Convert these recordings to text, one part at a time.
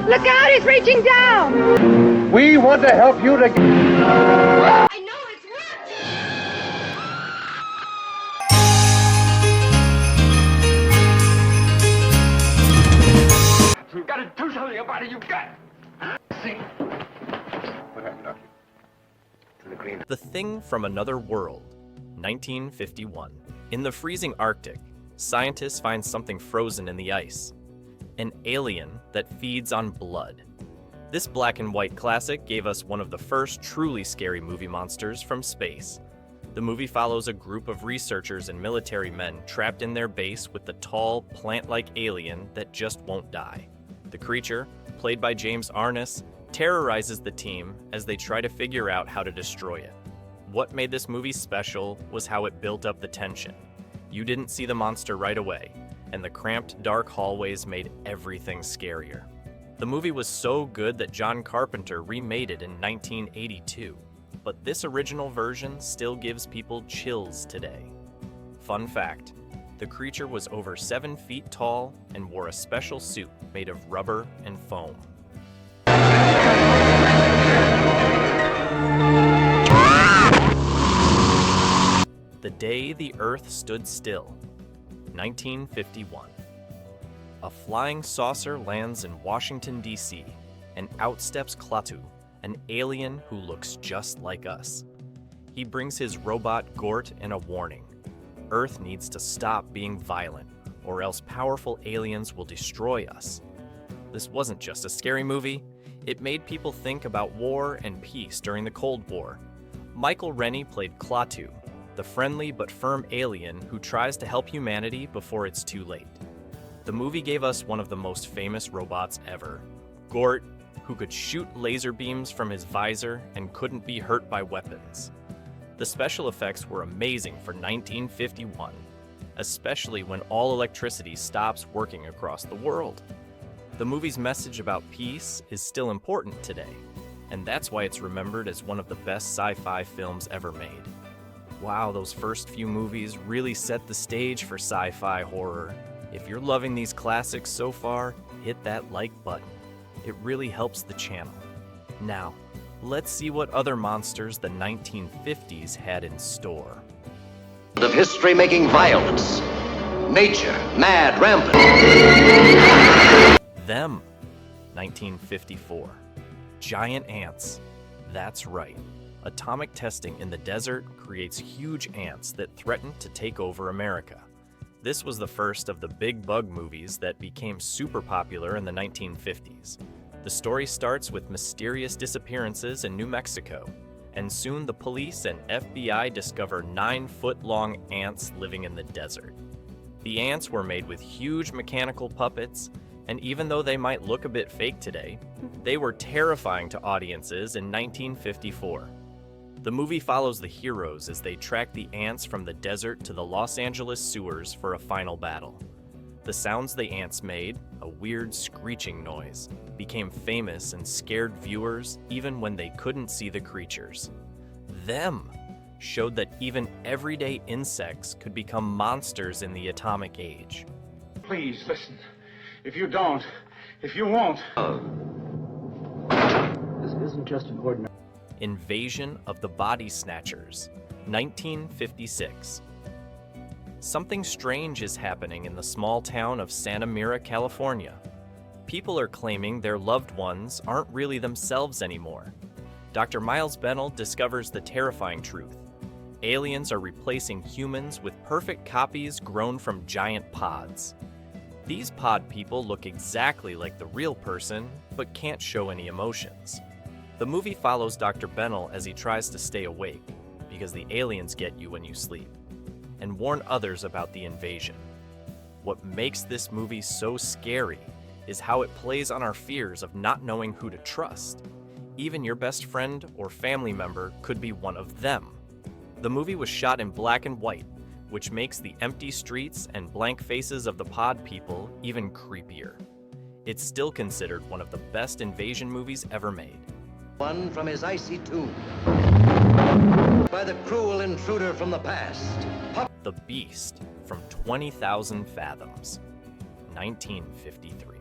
Look out, he's reaching down! We want to help you to... I know it's working! You've got to do something about it, you've got... See? What happened, Doctor? To the green. The Thing from Another World, 1951. In the freezing Arctic, scientists find something frozen in the ice. An alien that feeds on blood. This black and white classic gave us one of the first truly scary movie monsters from space. The movie follows a group of researchers and military men trapped in their base with the tall, plant-like alien that just won't die. The creature, played by James Arness, terrorizes the team as they try to figure out how to destroy it. What made this movie special was how it built up the tension. You didn't see the monster right away, and the cramped, dark hallways made everything scarier. The movie was so good that John Carpenter remade it in 1982, but this original version still gives people chills today. Fun fact, the creature was over 7 feet tall and wore a special suit made of rubber and foam. The Day the Earth Stood Still, 1951. A flying saucer lands in Washington, D.C., and out steps Klaatu, an alien who looks just like us. He brings his robot Gort and a warning. Earth needs to stop being violent, or else powerful aliens will destroy us. This wasn't just a scary movie. It made people think about war and peace during the Cold War. Michael Rennie played Klaatu, the friendly but firm alien who tries to help humanity before it's too late. The movie gave us one of the most famous robots ever, Gort, who could shoot laser beams from his visor and couldn't be hurt by weapons. The special effects were amazing for 1951, especially when all electricity stops working across the world. The movie's message about peace is still important today, and that's why it's remembered as one of the best sci-fi films ever made. Wow, those first few movies really set the stage for sci-fi horror. If you're loving these classics so far, hit that like button. It really helps the channel. Now, let's see what other monsters the 1950s had in store. Of history making violence. Nature, mad, rampant. Them, 1954. Giant ants. That's right. Atomic testing in the desert creates huge ants that threaten to take over America. This was the first of the big bug movies that became super popular in the 1950s. The story starts with mysterious disappearances in New Mexico, and soon the police and FBI discover 9-foot-long ants living in the desert. The ants were made with huge mechanical puppets, and even though they might look a bit fake today, they were terrifying to audiences in 1954. The movie follows the heroes as they track the ants from the desert to the Los Angeles sewers for a final battle. The sounds the ants made, a weird screeching noise, became famous and scared viewers even when they couldn't see the creatures. Them showed that even everyday insects could become monsters in the atomic age. Please, listen. If you don't, if you won't... This isn't just an ordinary... Invasion of the Body Snatchers, 1956. Something strange is happening in the small town of Santa Mira, California. People are claiming their loved ones aren't really themselves anymore. Dr. Miles Bennell discovers the terrifying truth. Aliens are replacing humans with perfect copies grown from giant pods. These pod people look exactly like the real person, but can't show any emotions. The movie follows Dr. Bennell as he tries to stay awake, because the aliens get you when you sleep, and warn others about the invasion. What makes this movie so scary is how it plays on our fears of not knowing who to trust. Even your best friend or family member could be one of them. The movie was shot in black and white, which makes the empty streets and blank faces of the pod people even creepier. It's still considered one of the best invasion movies ever made. One from his icy tomb. By the cruel intruder from the past. The Beast from 20,000 Fathoms, 1953.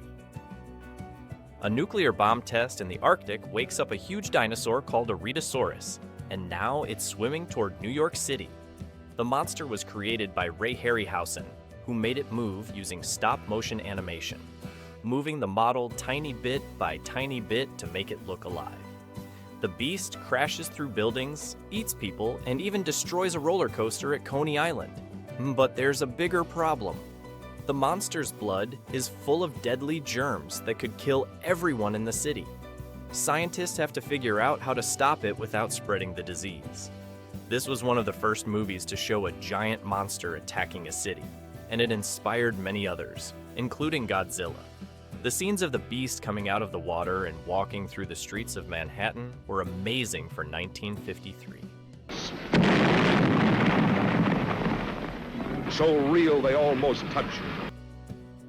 A nuclear bomb test in the Arctic wakes up a huge dinosaur called a Rhedosaurus, and now it's swimming toward New York City. The monster was created by Ray Harryhausen, who made it move using stop-motion animation, moving the model tiny bit by tiny bit to make it look alive. The beast crashes through buildings, eats people, and even destroys a roller coaster at Coney Island. But there's a bigger problem. The monster's blood is full of deadly germs that could kill everyone in the city. Scientists have to figure out how to stop it without spreading the disease. This was one of the first movies to show a giant monster attacking a city, and it inspired many others, including Godzilla. The scenes of the beast coming out of the water and walking through the streets of Manhattan were amazing for 1953. So real they almost touch you.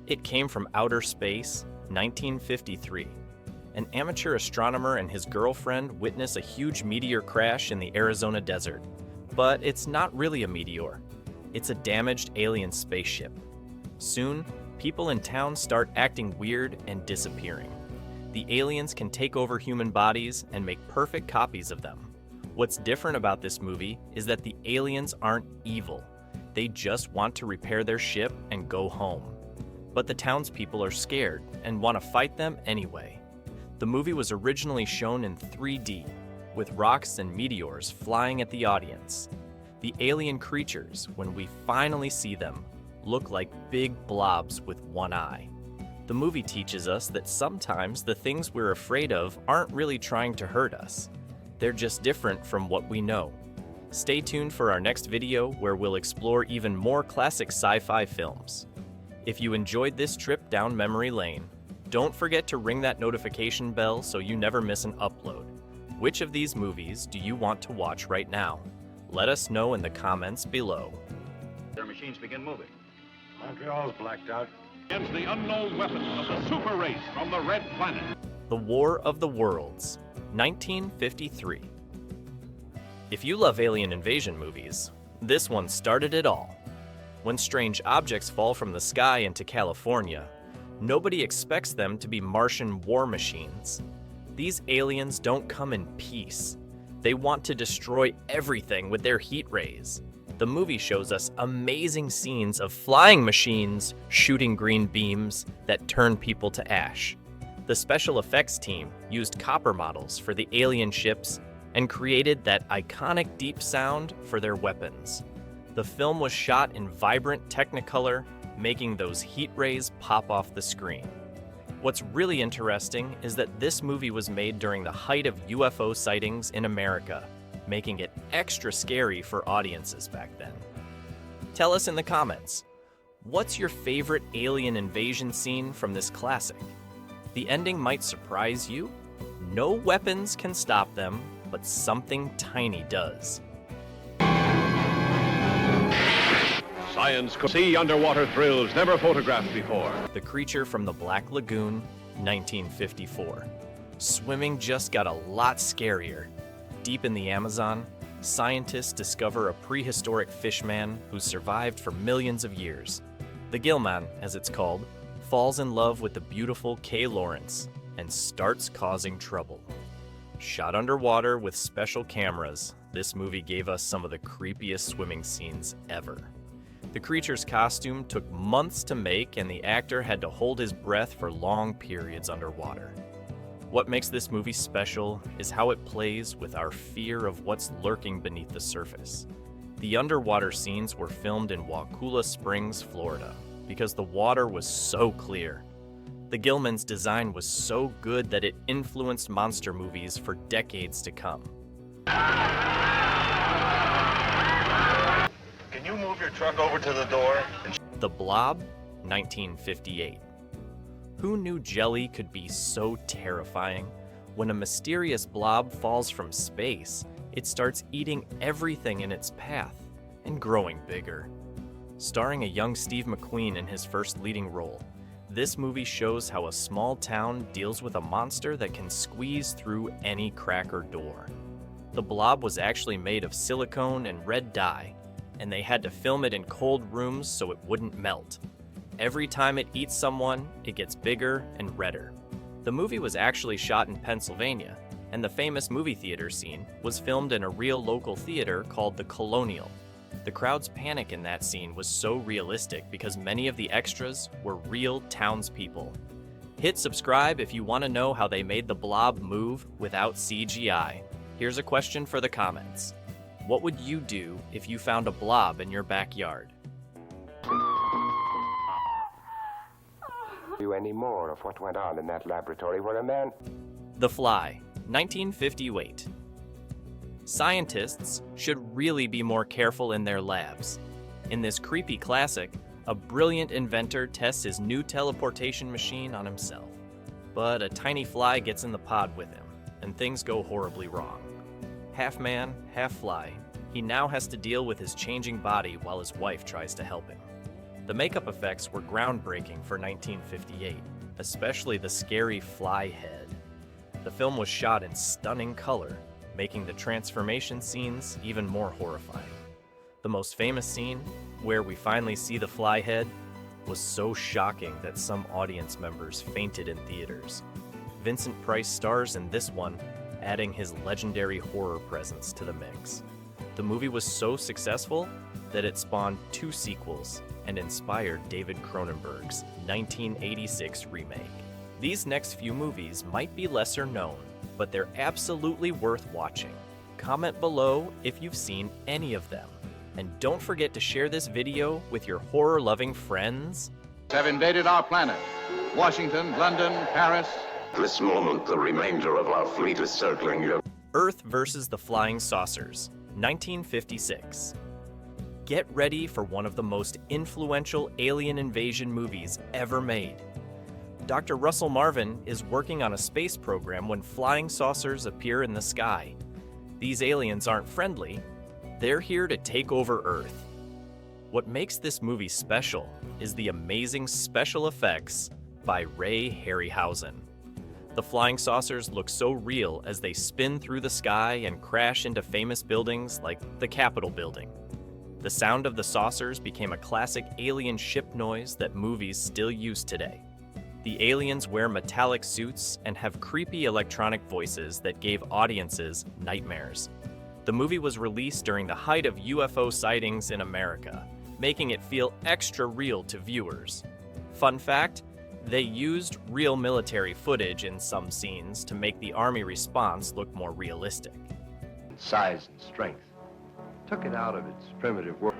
It came from outer space, 1953. An amateur astronomer and his girlfriend witness a huge meteor crash in the Arizona desert. But it's not really a meteor. It's a damaged alien spaceship. Soon, people in town start acting weird and disappearing. The aliens can take over human bodies and make perfect copies of them. What's different about this movie is that the aliens aren't evil. They just want to repair their ship and go home. But the townspeople are scared and want to fight them anyway. The movie was originally shown in 3D, with rocks and meteors flying at the audience. The alien creatures, when we finally see them, look like big blobs with one eye. The movie teaches us that sometimes the things we're afraid of aren't really trying to hurt us. They're just different from what we know. Stay tuned for our next video where we'll explore even more classic sci-fi films. If you enjoyed this trip down memory lane, don't forget to ring that notification bell so you never miss an upload. Which of these movies do you want to watch right now? Let us know in the comments below. Their machines begin moving. Montreal's blacked out. Against the unknown weapon of the super race from the Red Planet. The War of the Worlds, 1953. If you love alien invasion movies, this one started it all. When strange objects fall from the sky into California, nobody expects them to be Martian war machines. These aliens don't come in peace. They want to destroy everything with their heat rays. The movie shows us amazing scenes of flying machines shooting green beams that turn people to ash. The special effects team used copper models for the alien ships and created that iconic deep sound for their weapons. The film was shot in vibrant Technicolor, making those heat rays pop off the screen. What's really interesting is that this movie was made during the height of UFO sightings in America, making it extra scary for audiences back then. Tell us in the comments, what's your favorite alien invasion scene from this classic? The ending might surprise you. No weapons can stop them, but something tiny does. Science could see underwater thrills never photographed before. The Creature from the Black Lagoon, 1954. Swimming just got a lot scarier. Deep in the Amazon, scientists discover a prehistoric fishman who's survived for millions of years. The Gillman, as it's called, falls in love with the beautiful Kay Lawrence and starts causing trouble. Shot underwater with special cameras, this movie gave us some of the creepiest swimming scenes ever. The creature's costume took months to make, and the actor had to hold his breath for long periods underwater. What makes this movie special is how it plays with our fear of what's lurking beneath the surface. The underwater scenes were filmed in Wakulla Springs, Florida, because the water was so clear. The Gillman's design was so good that it influenced monster movies for decades to come. Can you move your truck over to the door? The Blob, 1958. Who knew jelly could be so terrifying? When a mysterious blob falls from space, it starts eating everything in its path and growing bigger. Starring a young Steve McQueen in his first leading role, this movie shows how a small town deals with a monster that can squeeze through any crack or door. The Blob was actually made of silicone and red dye, and they had to film it in cold rooms so it wouldn't melt. Every time it eats someone, it gets bigger and redder. The movie was actually shot in Pennsylvania, and the famous movie theater scene was filmed in a real local theater called the Colonial. The crowd's panic in that scene was so realistic because many of the extras were real townspeople. Hit subscribe if you want to know how they made the blob move without CGI. Here's a question for the comments. What would you do if you found a blob in your backyard? You any more of what went on in that laboratory where a man... The Fly, 1958. Scientists should really be more careful in their labs. In this creepy classic, a brilliant inventor tests his new teleportation machine on himself. But a tiny fly gets in the pod with him, and things go horribly wrong. Half man, half fly, he now has to deal with his changing body while his wife tries to help him. The makeup effects were groundbreaking for 1958, especially the scary fly head. The film was shot in stunning color, making the transformation scenes even more horrifying. The most famous scene, where we finally see the fly head, was so shocking that some audience members fainted in theaters. Vincent Price stars in this one, adding his legendary horror presence to the mix. The movie was so successful that it spawned 2 sequels and inspired David Cronenberg's 1986 remake. These next few movies might be lesser known, but they're absolutely worth watching. Comment below if you've seen any of them. And don't forget to share this video with your horror-loving friends. Have invaded our planet. Washington, London, Paris. This moment, the remainder of our fleet is circling you. Earth versus the Flying Saucers, 1956. Get ready for one of the most influential alien invasion movies ever made. Dr. Russell Marvin is working on a space program when flying saucers appear in the sky. These aliens aren't friendly. They're here to take over Earth. What makes this movie special is the amazing special effects by Ray Harryhausen. The flying saucers look so real as they spin through the sky and crash into famous buildings like the Capitol building. The sound of the saucers became a classic alien ship noise that movies still use today. The aliens wear metallic suits and have creepy electronic voices that gave audiences nightmares. The movie was released during the height of UFO sightings in America, making it feel extra real to viewers. Fun fact, they used real military footage in some scenes to make the Army response look more realistic. Size and strength. Took it out of its primitive world.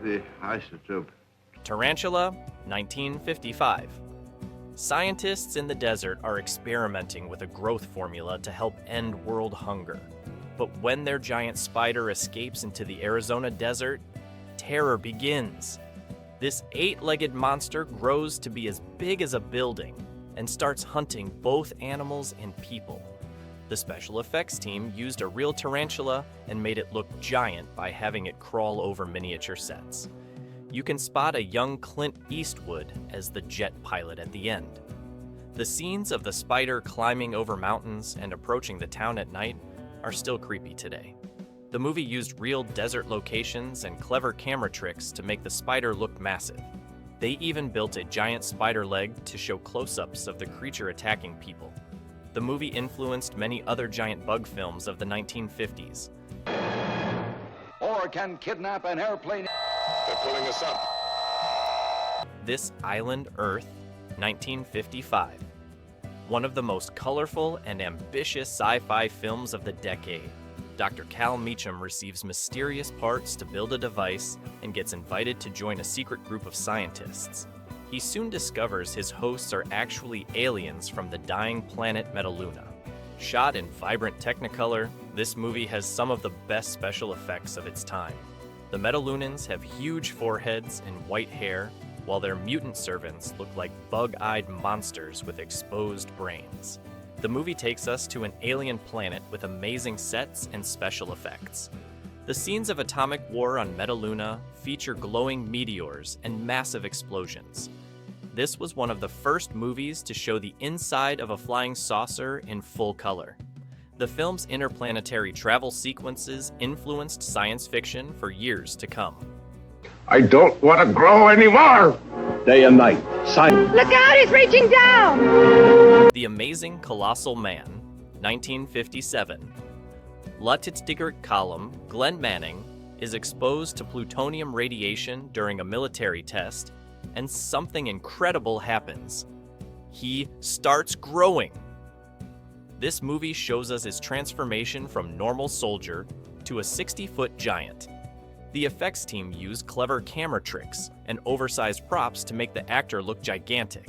The isotope. Tarantula, 1955. Scientists in the desert are experimenting with a growth formula to help end world hunger. But when their giant spider escapes into the Arizona desert, terror begins. This 8-legged monster grows to be as big as a building and starts hunting both animals and people. The special effects team used a real tarantula and made it look giant by having it crawl over miniature sets. You can spot a young Clint Eastwood as the jet pilot at the end. The scenes of the spider climbing over mountains and approaching the town at night are still creepy today. The movie used real desert locations and clever camera tricks to make the spider look massive. They even built a giant spider leg to show close-ups of the creature attacking people. The movie influenced many other giant bug films of the 1950s. Or can kidnap an airplane. They're pulling us up. This Island Earth, 1955. One of the most colorful and ambitious sci-fi films of the decade. Dr. Cal Meacham receives mysterious parts to build a device and gets invited to join a secret group of scientists. He soon discovers his hosts are actually aliens from the dying planet Metaluna. Shot in vibrant Technicolor, this movie has some of the best special effects of its time. The Metalunans have huge foreheads and white hair, while their mutant servants look like bug-eyed monsters with exposed brains. The movie takes us to an alien planet with amazing sets and special effects. The scenes of atomic war on Metaluna feature glowing meteors and massive explosions. This was one of the first movies to show the inside of a flying saucer in full color. The film's interplanetary travel sequences influenced science fiction for years to come. I don't want to grow anymore! Day and night. Look out, he's reaching down! The Amazing Colossal Man, 1957. Lieutenant Column Glenn Manning is exposed to plutonium radiation during a military test, and something incredible happens. He starts growing. This movie shows us his transformation from normal soldier to a 60-foot giant. The effects team used clever camera tricks and oversized props to make the actor look gigantic.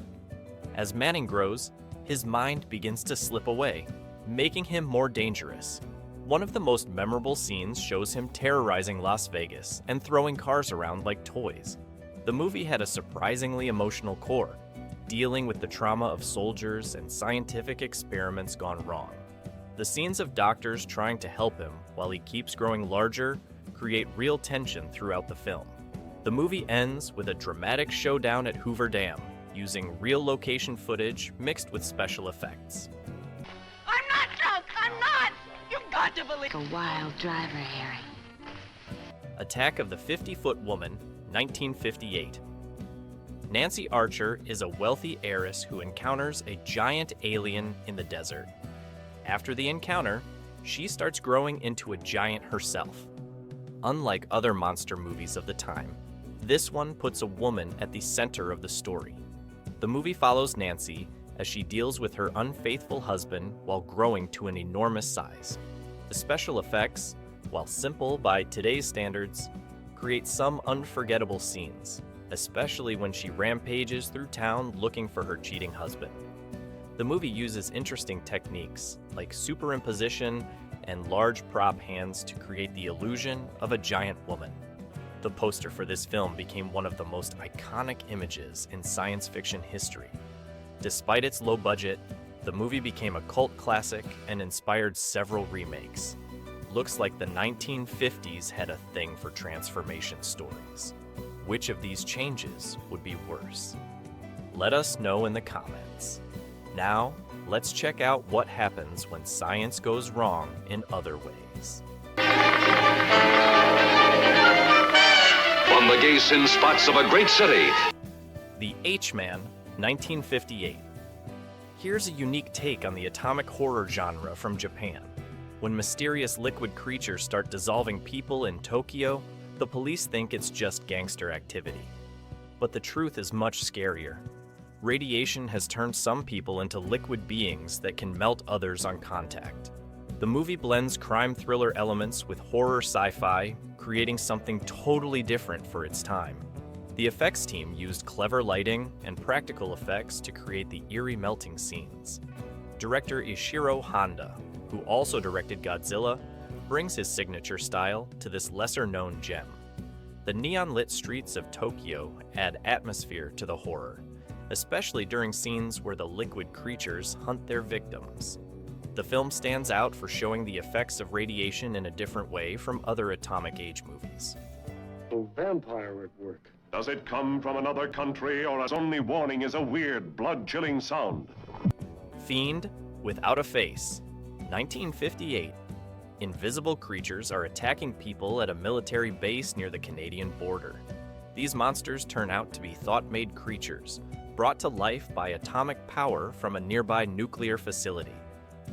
As Manning grows, his mind begins to slip away, making him more dangerous. One of the most memorable scenes shows him terrorizing Las Vegas and throwing cars around like toys. The movie had a surprisingly emotional core, dealing with the trauma of soldiers and scientific experiments gone wrong. The scenes of doctors trying to help him while he keeps growing larger create real tension throughout the film. The movie ends with a dramatic showdown at Hoover Dam, using real location footage mixed with special effects. I'm not drunk! I'm not! You've got to believe... A wild driver, Harry. Attack of the 50-Foot Woman, 1958. Nancy Archer is a wealthy heiress who encounters a giant alien in the desert. After the encounter, she starts growing into a giant herself. Unlike other monster movies of the time, this one puts a woman at the center of the story. The movie follows Nancy as she deals with her unfaithful husband while growing to an enormous size. The special effects, while simple by today's standards, create some unforgettable scenes, especially when she rampages through town looking for her cheating husband. The movie uses interesting techniques like superimposition and large prop hands to create the illusion of a giant woman. The poster for this film became one of the most iconic images in science fiction history. Despite its low budget, the movie became a cult classic and inspired several remakes. Looks like the 1950s had a thing for transformation stories. Which of these changes would be worse? Let us know in the comments. Now, let's check out what happens when science goes wrong in other ways. On the gay sin spots of a great city. The H-Man, 1958. Here's a unique take on the atomic horror genre from Japan. When mysterious liquid creatures start dissolving people in Tokyo, the police think it's just gangster activity. But the truth is much scarier. Radiation has turned some people into liquid beings that can melt others on contact. The movie blends crime thriller elements with horror sci-fi, creating something totally different for its time. The effects team used clever lighting and practical effects to create the eerie melting scenes. Director Ishiro Honda, who also directed Godzilla, brings his signature style to this lesser-known gem. The neon-lit streets of Tokyo add atmosphere to the horror, especially during scenes where the liquid creatures hunt their victims. The film stands out for showing the effects of radiation in a different way from other atomic age movies. Oh, vampire at work. Does it come from another country, or its only warning is a weird, blood-chilling sound? Fiend Without a Face, 1958. Invisible creatures are attacking people at a military base near the Canadian border. These monsters turn out to be thought-made creatures, brought to life by atomic power from a nearby nuclear facility.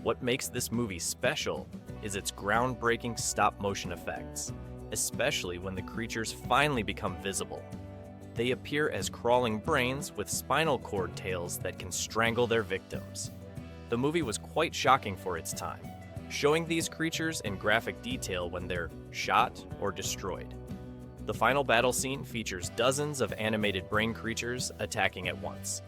What makes this movie special is its groundbreaking stop-motion effects, especially when the creatures finally become visible. They appear as crawling brains with spinal cord tails that can strangle their victims. The movie was quite shocking for its time, showing these creatures in graphic detail when they're shot or destroyed. The final battle scene features dozens of animated brain creatures attacking at once.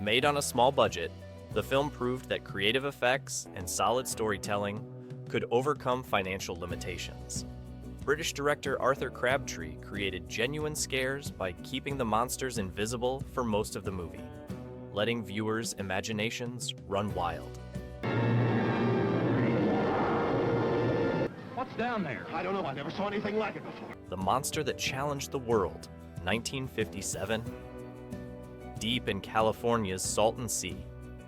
Made on a small budget, the film proved that creative effects and solid storytelling could overcome financial limitations. British director Arthur Crabtree created genuine scares by keeping the monsters invisible for most of the movie, letting viewers' imaginations run wild. What's down there? I don't know. I never saw anything like it before. The Monster That Challenged the World, 1957. Deep in California's Salton Sea,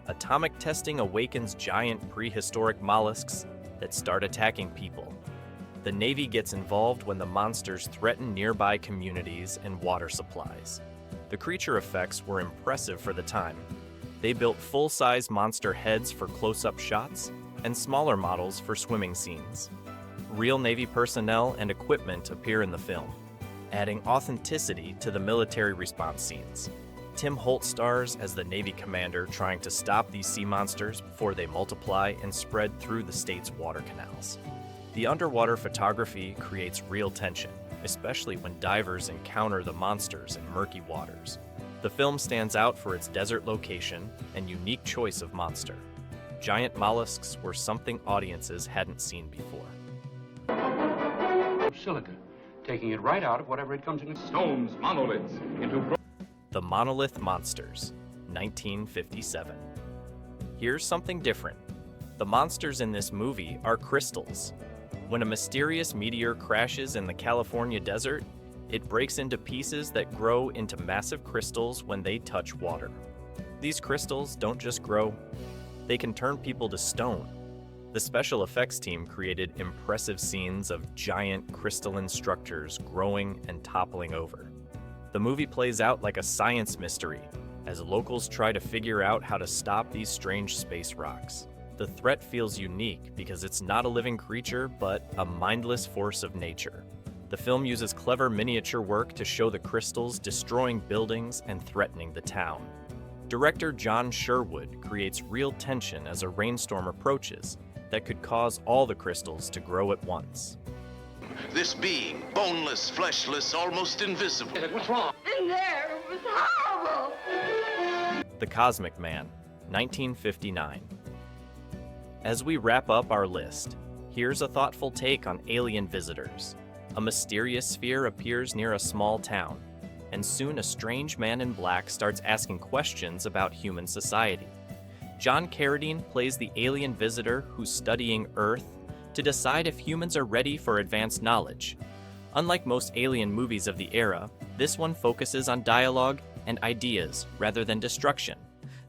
atomic testing awakens giant prehistoric mollusks that start attacking people. The Navy gets involved when the monsters threaten nearby communities and water supplies. The creature effects were impressive for the time. They built full-size monster heads for close-up shots and smaller models for swimming scenes. Real Navy personnel and equipment appear in the film, adding authenticity to the military response scenes. Tim Holt stars as the Navy commander trying to stop these sea monsters before they multiply and spread through the state's water canals. The underwater photography creates real tension, especially when divers encounter the monsters in murky waters. The film stands out for its desert location and unique choice of monster. Giant mollusks were something audiences hadn't seen before. Silica, taking it right out of whatever it comes in. Stones, monoliths, into... The Monolith Monsters, 1957. Here's something different. The monsters in this movie are crystals. When a mysterious meteor crashes in the California desert, it breaks into pieces that grow into massive crystals when they touch water. These crystals don't just grow, they can turn people to stone. The special effects team created impressive scenes of giant crystalline structures growing and toppling over. The movie plays out like a science mystery, as locals try to figure out how to stop these strange space rocks. The threat feels unique because it's not a living creature, but a mindless force of nature. The film uses clever miniature work to show the crystals destroying buildings and threatening the town. Director John Sherwood creates real tension as a rainstorm approaches that could cause all the crystals to grow at once. This being, boneless, fleshless, almost invisible. What's wrong? In there, it was horrible. The Cosmic Man, 1959. As we wrap up our list, here's a thoughtful take on alien visitors. A mysterious sphere appears near a small town, and soon a strange man in black starts asking questions about human society. John Carradine plays the alien visitor who's studying Earth to decide if humans are ready for advanced knowledge. Unlike most alien movies of the era, this one focuses on dialogue and ideas rather than destruction.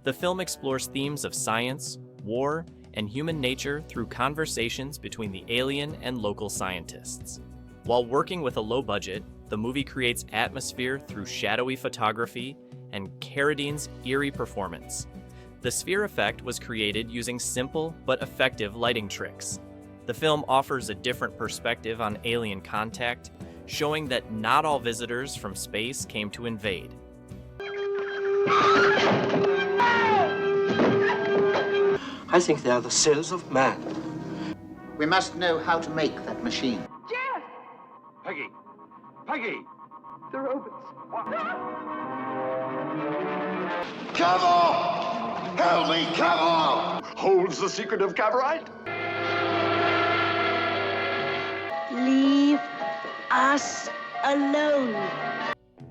The film explores themes of science, war, and human nature through conversations between the alien and local scientists. While working with a low budget, the movie creates atmosphere through shadowy photography and Carradine's eerie performance. The sphere effect was created using simple but effective lighting tricks. The film offers a different perspective on alien contact, showing that not all visitors from space came to invade. I think they are the cells of man. We must know how to make that machine. Jeff! Peggy! Peggy! The robots. Come on! Help me, come on! Holds the secret of Cavorite? Leave us alone.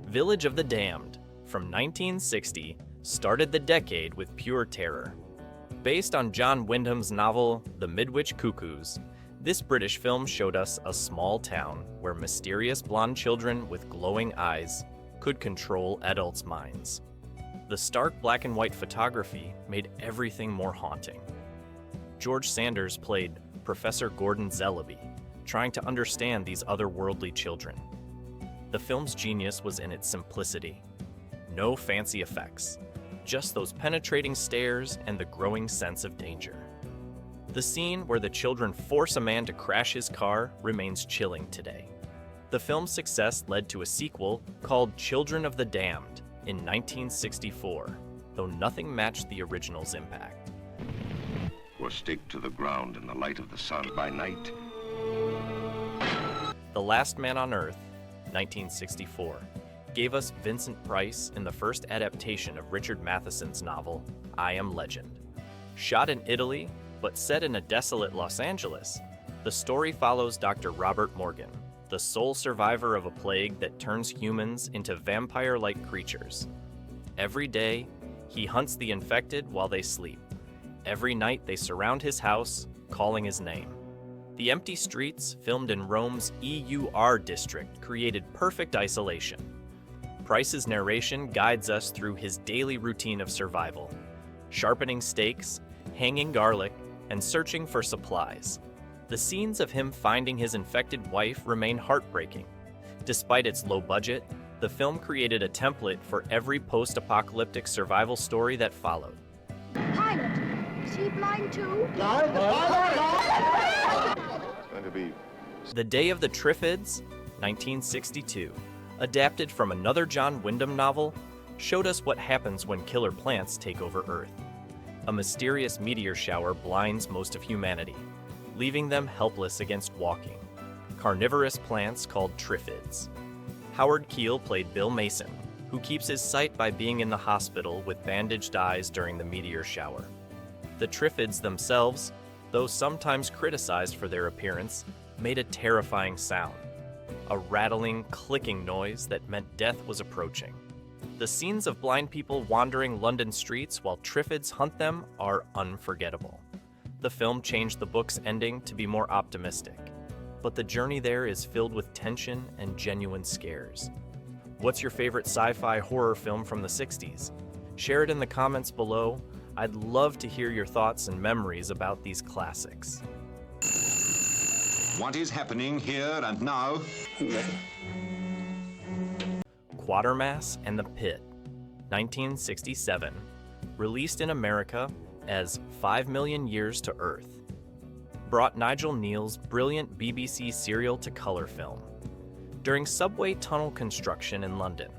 Village of the Damned, from 1960, started the decade with pure terror. Based on John Wyndham's novel, The Midwich Cuckoos, this British film showed us a small town where mysterious blonde children with glowing eyes could control adults' minds. The stark black and white photography made everything more haunting. George Sanders played Professor Gordon Zellaby, trying to understand these otherworldly children. The film's genius was in its simplicity. No fancy effects, just those penetrating stares and the growing sense of danger. The scene where the children force a man to crash his car remains chilling today. The film's success led to a sequel called Children of the Damned in 1964, though nothing matched the original's impact. Or stick to the ground in the light of the sun by night. The Last Man on Earth, 1964, gave us Vincent Price in the first adaptation of Richard Matheson's novel, I Am Legend. Shot in Italy, but set in a desolate Los Angeles, the story follows Dr. Robert Morgan, the sole survivor of a plague that turns humans into vampire-like creatures. Every day, he hunts the infected while they sleep. Every night, they surround his house, calling his name. The empty streets, filmed in Rome's EUR district, created perfect isolation. Price's narration guides us through his daily routine of survival, sharpening stakes, hanging garlic, and searching for supplies. The scenes of him finding his infected wife remain heartbreaking. Despite its low budget, The film created a template for every post-apocalyptic survival story that followed. Pilot, is he blind too? Going to be The Day of the Triffids, 1962, adapted from another John Wyndham novel, showed us what happens when killer plants take over Earth. A mysterious meteor shower blinds most of humanity, leaving them helpless against walking. Carnivorous plants called triffids. Howard Keel played Bill Mason, who keeps his sight by being in the hospital with bandaged eyes during the meteor shower. The triffids themselves, though sometimes criticized for their appearance, made a terrifying sound. A rattling, clicking noise that meant death was approaching. The scenes of blind people wandering London streets while triffids hunt them are unforgettable. The film changed the book's ending to be more optimistic, but the journey there is filled with tension and genuine scares. What's your favorite sci-fi horror film from the 60s? Share it in the comments below. I'd love to hear your thoughts and memories about these classics. What is happening here and now? Quatermass and the Pit, 1967, released in America as 5 Million Years to Earth, brought Nigel Neal's brilliant BBC serial to color film. During subway tunnel construction in London,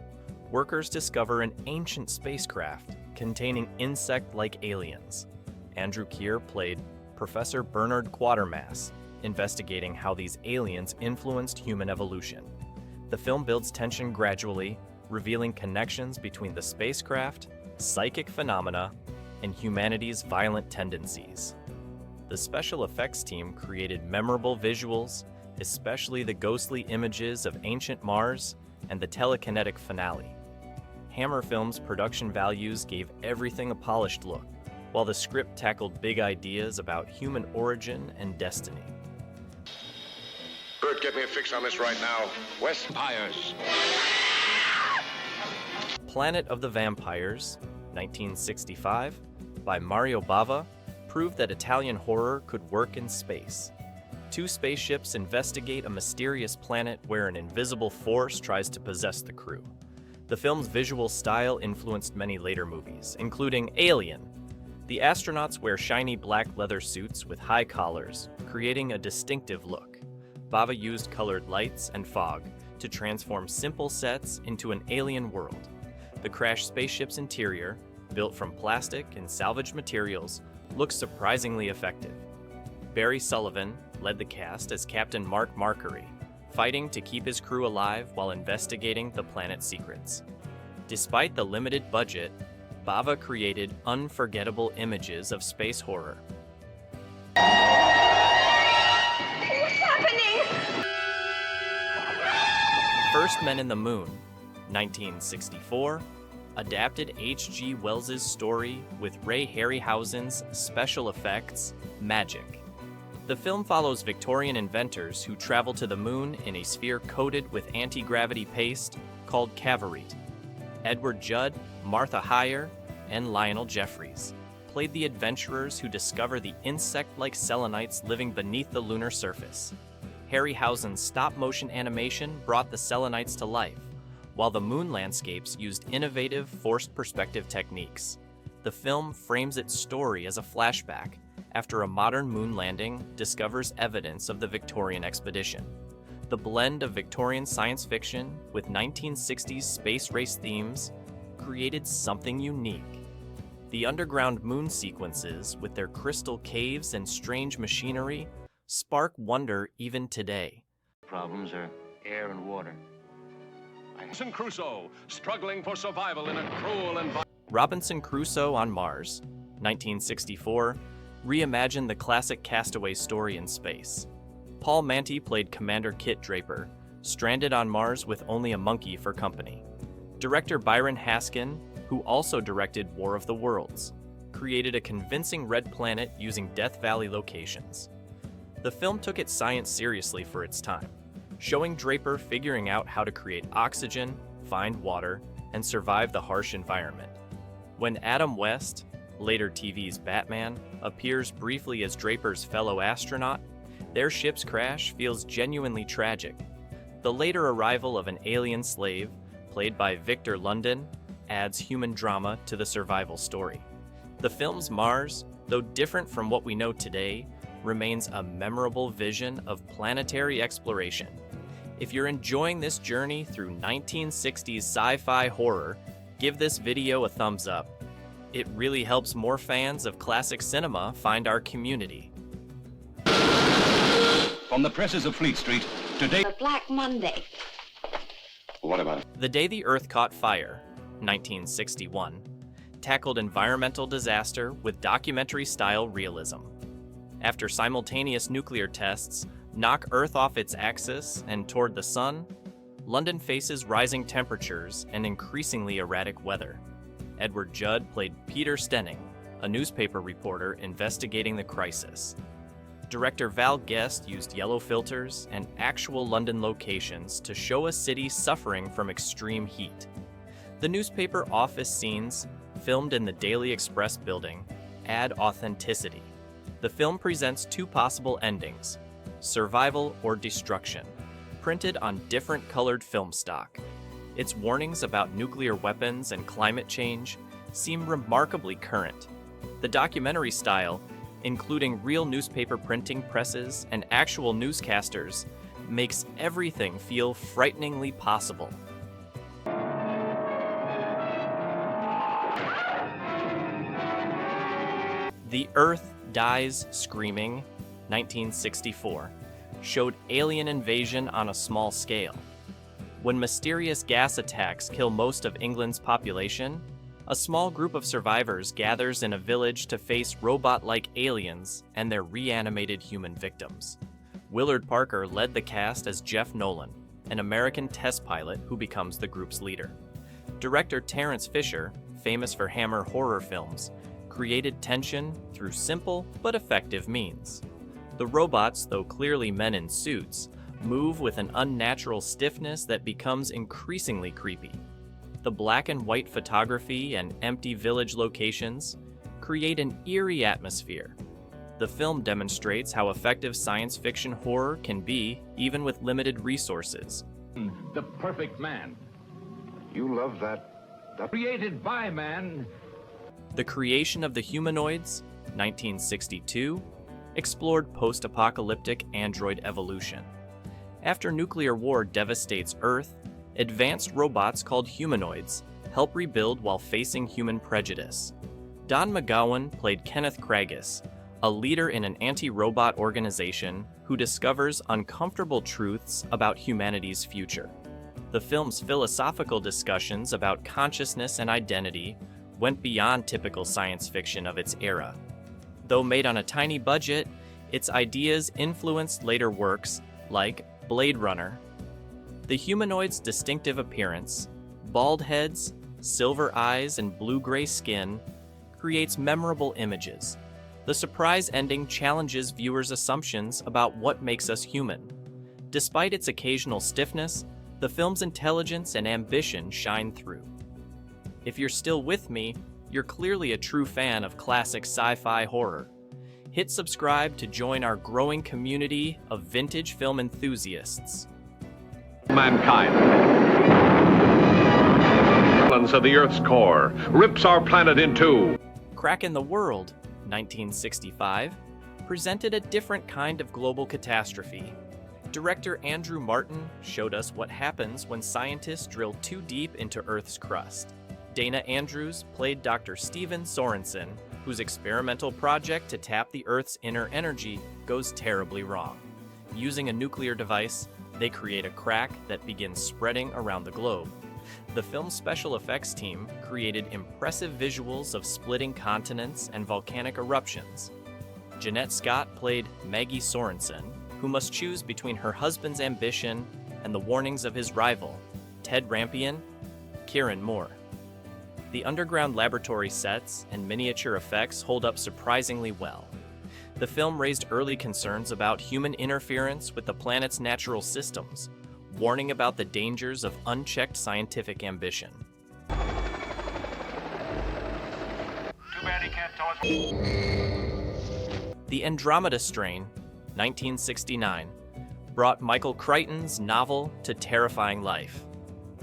workers discover an ancient spacecraft containing insect-like aliens. Andrew Keir played Professor Bernard Quatermass, investigating how these aliens influenced human evolution. The film builds tension gradually, revealing connections between the spacecraft, psychic phenomena, and humanity's violent tendencies. The special effects team created memorable visuals, especially the ghostly images of ancient Mars and the telekinetic finale. Hammer Film's production values gave everything a polished look, while the script tackled big ideas about human origin and destiny. Bert, get me a fix on this right now. West Pyres. Planet of the Vampires, 1965, by Mario Bava, proved that Italian horror could work in space. Two spaceships investigate a mysterious planet where an invisible force tries to possess the crew. The film's visual style influenced many later movies, including Alien. The astronauts wear shiny black leather suits with high collars, creating a distinctive look. Bava used colored lights and fog to transform simple sets into an alien world. The crashed spaceship's interior, built from plastic and salvaged materials, looks surprisingly effective. Barry Sullivan led the cast as Captain Mark Markery, fighting to keep his crew alive while investigating the planet's secrets. Despite the limited budget, Bava created unforgettable images of space horror. What's happening? First Men in the Moon, 1964, adapted H.G. Wells's story with Ray Harryhausen's special effects, magic. The film follows Victorian inventors who travel to the moon in a sphere coated with anti-gravity paste called cavorite. Edward Judd, Martha Heyer, and Lionel Jeffries played the adventurers who discover the insect-like selenites living beneath the lunar surface. Harryhausen's stop-motion animation brought the selenites to life, while the moon landscapes used innovative forced perspective techniques. The film frames its story as a flashback after a modern moon landing discovers evidence of the Victorian expedition. The blend of Victorian science fiction with 1960s space race themes created something unique. The underground moon sequences, with their crystal caves and strange machinery, spark wonder even today. Problems are air and water. Robinson Crusoe, struggling for survival in a cruel environment. Robinson Crusoe on Mars, 1964, reimagined the classic castaway story in space. Paul Manty played Commander Kit Draper, stranded on Mars with only a monkey for company. Director Byron Haskin, who also directed War of the Worlds, created a convincing red planet using Death Valley locations. The film took its science seriously for its time, showing Draper figuring out how to create oxygen, find water, and survive the harsh environment. When Adam West, later TV's Batman, appears briefly as Draper's fellow astronaut, their ship's crash feels genuinely tragic. The later arrival of an alien slave played by Victor London, adds human drama to the survival story. The film's Mars, though different from what we know today, remains a memorable vision of planetary exploration. If you're enjoying this journey through 1960s sci-fi horror, give this video a thumbs up. It really helps more fans of classic cinema find our community. From the presses of Fleet Street, today... A Black Monday. What about it? The Day the Earth Caught Fire, 1961, tackled environmental disaster with documentary-style realism. After simultaneous nuclear tests knock Earth off its axis and toward the sun, London faces rising temperatures and increasingly erratic weather. Edward Judd played Peter Stenning, a newspaper reporter investigating the crisis. Director Val Guest used yellow filters and actual London locations to show a city suffering from extreme heat. The newspaper office scenes, filmed in the Daily Express building, add authenticity. The film presents two possible endings, survival or destruction, printed on different colored film stock. Its warnings about nuclear weapons and climate change seem remarkably current. The documentary style, including real newspaper printing presses and actual newscasters, makes everything feel frighteningly possible. The Earth Dies Screaming, 1964, showed alien invasion on a small scale. When mysterious gas attacks kill most of England's population, a small group of survivors gathers in a village to face robot-like aliens and their reanimated human victims. Willard Parker led the cast as Jeff Nolan, an American test pilot who becomes the group's leader. Director Terrence Fisher, famous for Hammer horror films, created tension through simple but effective means. The robots, though clearly men in suits, move with an unnatural stiffness that becomes increasingly creepy. The black and white photography and empty village locations create an eerie atmosphere. The film demonstrates how effective science fiction horror can be, even with limited resources. The perfect man. You love that Created by man. The Creation of the Humanoids, 1962, explored post-apocalyptic android evolution. After nuclear war devastates Earth, advanced robots called humanoids help rebuild while facing human prejudice. Don McGowan played Kenneth Kragus, a leader in an anti-robot organization who discovers uncomfortable truths about humanity's future. The film's philosophical discussions about consciousness and identity went beyond typical science fiction of its era. Though made on a tiny budget, its ideas influenced later works like Blade Runner. The humanoid's distinctive appearance, bald heads, silver eyes, and blue-gray skin, creates memorable images. The surprise ending challenges viewers' assumptions about what makes us human. Despite its occasional stiffness, the film's intelligence and ambition shine through. If you're still with me, you're clearly a true fan of classic sci-fi horror. Hit subscribe to join our growing community of vintage film enthusiasts. Mankind. Balance of the Earth's core rips our planet in two. Crack in the World, 1965, presented a different kind of global catastrophe. Director Andrew Martin showed us what happens when scientists drill too deep into Earth's crust. Dana Andrews played Dr. Steven Sorensen, whose experimental project to tap the Earth's inner energy goes terribly wrong. Using a nuclear device, they create a crack that begins spreading around the globe. The film's special effects team created impressive visuals of splitting continents and volcanic eruptions. Jeanette Scott played Maggie Sorensen, who must choose between her husband's ambition and the warnings of his rival, Ted Rampion, Kieran Moore. The underground laboratory sets and miniature effects hold up surprisingly well. The film raised early concerns about human interference with the planet's natural systems, warning about the dangers of unchecked scientific ambition. Too bad he can't tell us. The Andromeda Strain, 1969, brought Michael Crichton's novel to terrifying life.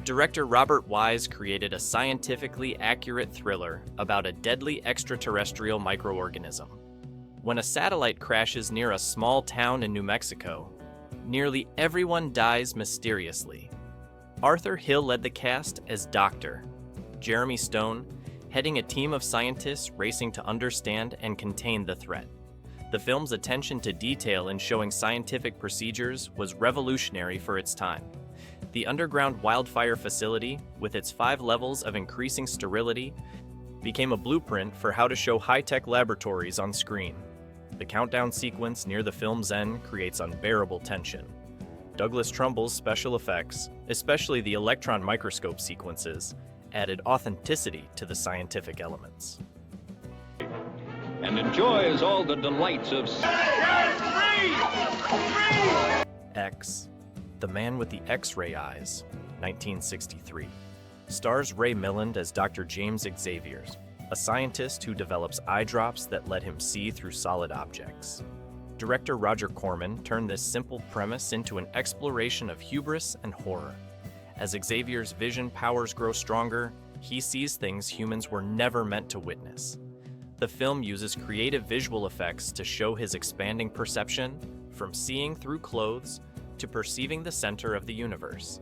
Director Robert Wise created a scientifically accurate thriller about a deadly extraterrestrial microorganism. When a satellite crashes near a small town in New Mexico, nearly everyone dies mysteriously. Arthur Hill led the cast as Doctor. Jeremy Stone, heading a team of scientists racing to understand and contain the threat. The film's attention to detail in showing scientific procedures was revolutionary for its time. The underground wildfire facility, with its 5 levels of increasing sterility, became a blueprint for how to show high-tech laboratories on screen. The countdown sequence near the film's end creates unbearable tension. Douglas Trumbull's special effects, especially the electron microscope sequences, added authenticity to the scientific elements. And enjoys all the delights of X, The Man with the X-Ray Eyes, 1963. Stars Ray Milland as Dr. James Xavier, a scientist who develops eye drops that let him see through solid objects. Director Roger Corman turned this simple premise into an exploration of hubris and horror. As Xavier's vision powers grow stronger, he sees things humans were never meant to witness. The film uses creative visual effects to show his expanding perception, from seeing through clothes to perceiving the center of the universe.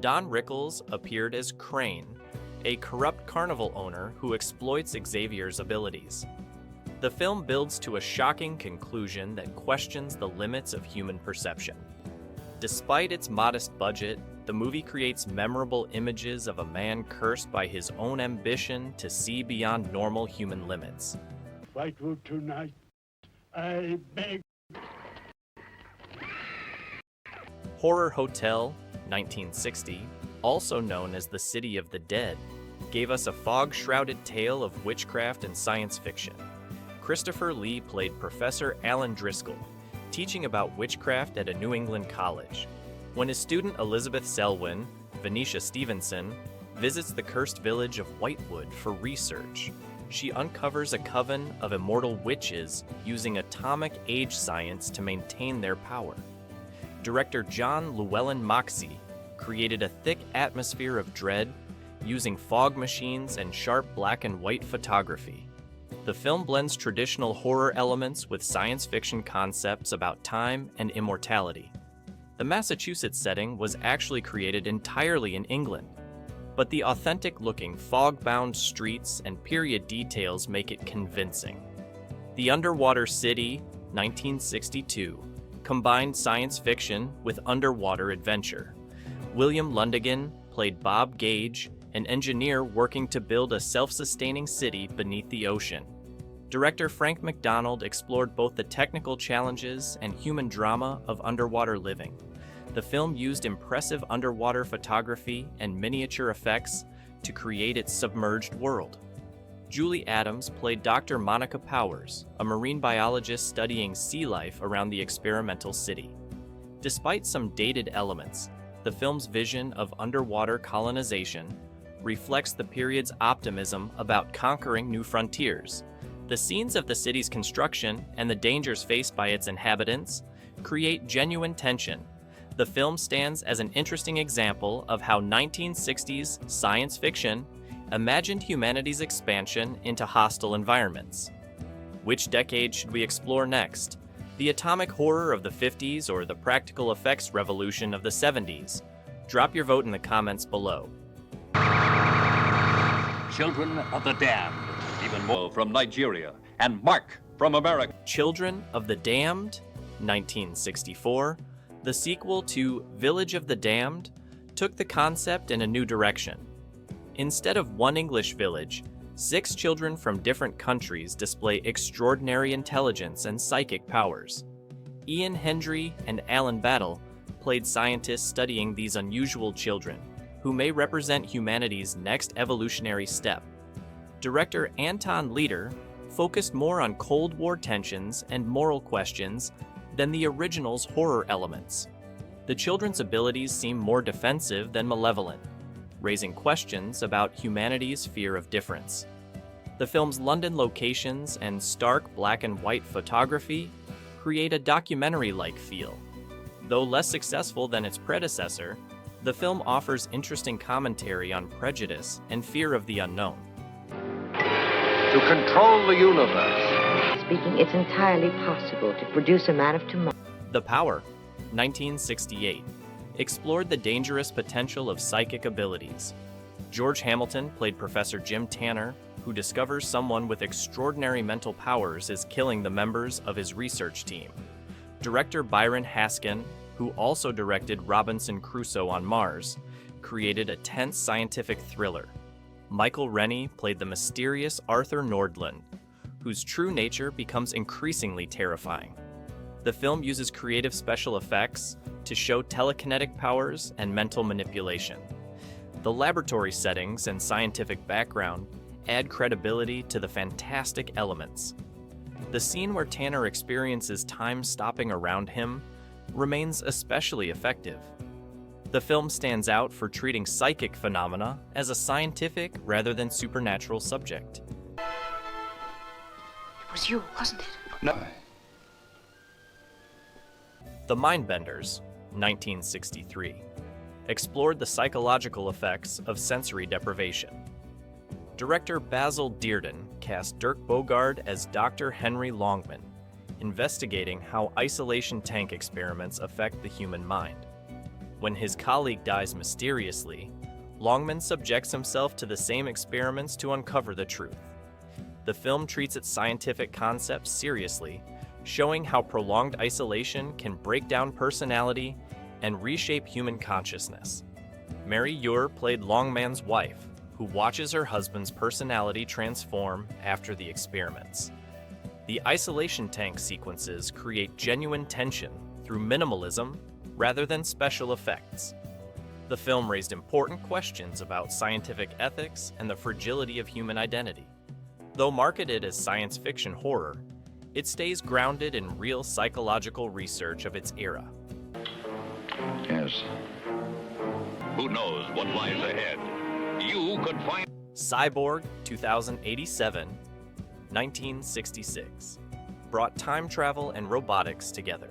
Don Rickles appeared as Crane, a corrupt carnival owner who exploits Xavier's abilities. The film builds to a shocking conclusion that questions the limits of human perception. Despite its modest budget, the movie creates memorable images of a man cursed by his own ambition to see beyond normal human limits. White Wood tonight, I beg. Horror Hotel, 1960, also known as The City of the Dead, gave us a fog-shrouded tale of witchcraft and science fiction. Christopher Lee played Professor Alan Driscoll, teaching about witchcraft at a New England college. When his student Elizabeth Selwyn, Venetia Stevenson, visits the cursed village of Whitewood for research, she uncovers a coven of immortal witches using atomic age science to maintain their power. Director John Llewellyn Moxey created a thick atmosphere of dread using fog machines and sharp black and white photography. The film blends traditional horror elements with science fiction concepts about time and immortality. The Massachusetts setting was actually created entirely in England, but the authentic-looking fog-bound streets and period details make it convincing. The Underwater City, 1962, combined science fiction with underwater adventure. William Lundigan played Bob Gage, an engineer working to build a self-sustaining city beneath the ocean. Director Frank McDonald explored both the technical challenges and human drama of underwater living. The film used impressive underwater photography and miniature effects to create its submerged world. Julie Adams played Dr. Monica Powers, a marine biologist studying sea life around the experimental city. Despite some dated elements, the film's vision of underwater colonization reflects the period's optimism about conquering new frontiers. The scenes of the city's construction and the dangers faced by its inhabitants create genuine tension. The film stands as an interesting example of how 1960s science fiction imagined humanity's expansion into hostile environments. Which decade should we explore next? The atomic horror of the 50s or the practical effects revolution of the 70s? Drop your vote in the comments below. Children of the Damned, even more from Nigeria, and Mark from America. Children of the Damned, 1964, the sequel to Village of the Damned, took the concept in a new direction. Instead of one English village, 6 children from different countries display extraordinary intelligence and psychic powers. Ian Hendry and Alan Battle played scientists studying these unusual children, who may represent humanity's next evolutionary step. Director Anton Leader focused more on Cold War tensions and moral questions than the original's horror elements. The children's abilities seem more defensive than malevolent, raising questions about humanity's fear of difference. The film's London locations and stark black and white photography create a documentary-like feel. Though less successful than its predecessor, The film offers interesting commentary on prejudice and fear of the unknown. To control the universe. Speaking, it's entirely possible to produce a man of tomorrow. The Power, 1968, explored the dangerous potential of psychic abilities. George Hamilton played Professor Jim Tanner, who discovers someone with extraordinary mental powers is killing the members of his research team. Director Byron Haskin, who also directed Robinson Crusoe on Mars, created a tense scientific thriller. Michael Rennie played the mysterious Arthur Nordland, whose true nature becomes increasingly terrifying. The film uses creative special effects to show telekinetic powers and mental manipulation. The laboratory settings and scientific background add credibility to the fantastic elements. The scene where Tanner experiences time stopping around him remains especially effective. The film stands out for treating psychic phenomena as a scientific rather than supernatural subject. It was you, wasn't it? No. The Mindbenders, 1963, explored the psychological effects of sensory deprivation. Director Basil Dearden cast Dirk Bogarde as Dr. Henry Longman, investigating how isolation tank experiments affect the human mind. When his colleague dies mysteriously, Longman subjects himself to the same experiments to uncover the truth. The film treats its scientific concepts seriously, showing how prolonged isolation can break down personality and reshape human consciousness. Mary Ure played Longman's wife, who watches her husband's personality transform after the experiments. The isolation tank sequences create genuine tension through minimalism rather than special effects. The film raised important questions about scientific ethics and the fragility of human identity. Though marketed as science fiction horror, it stays grounded in real psychological research of its era. Yes. Who knows what lies ahead? You could find... Cyborg 2087, 1966, brought time travel and robotics together.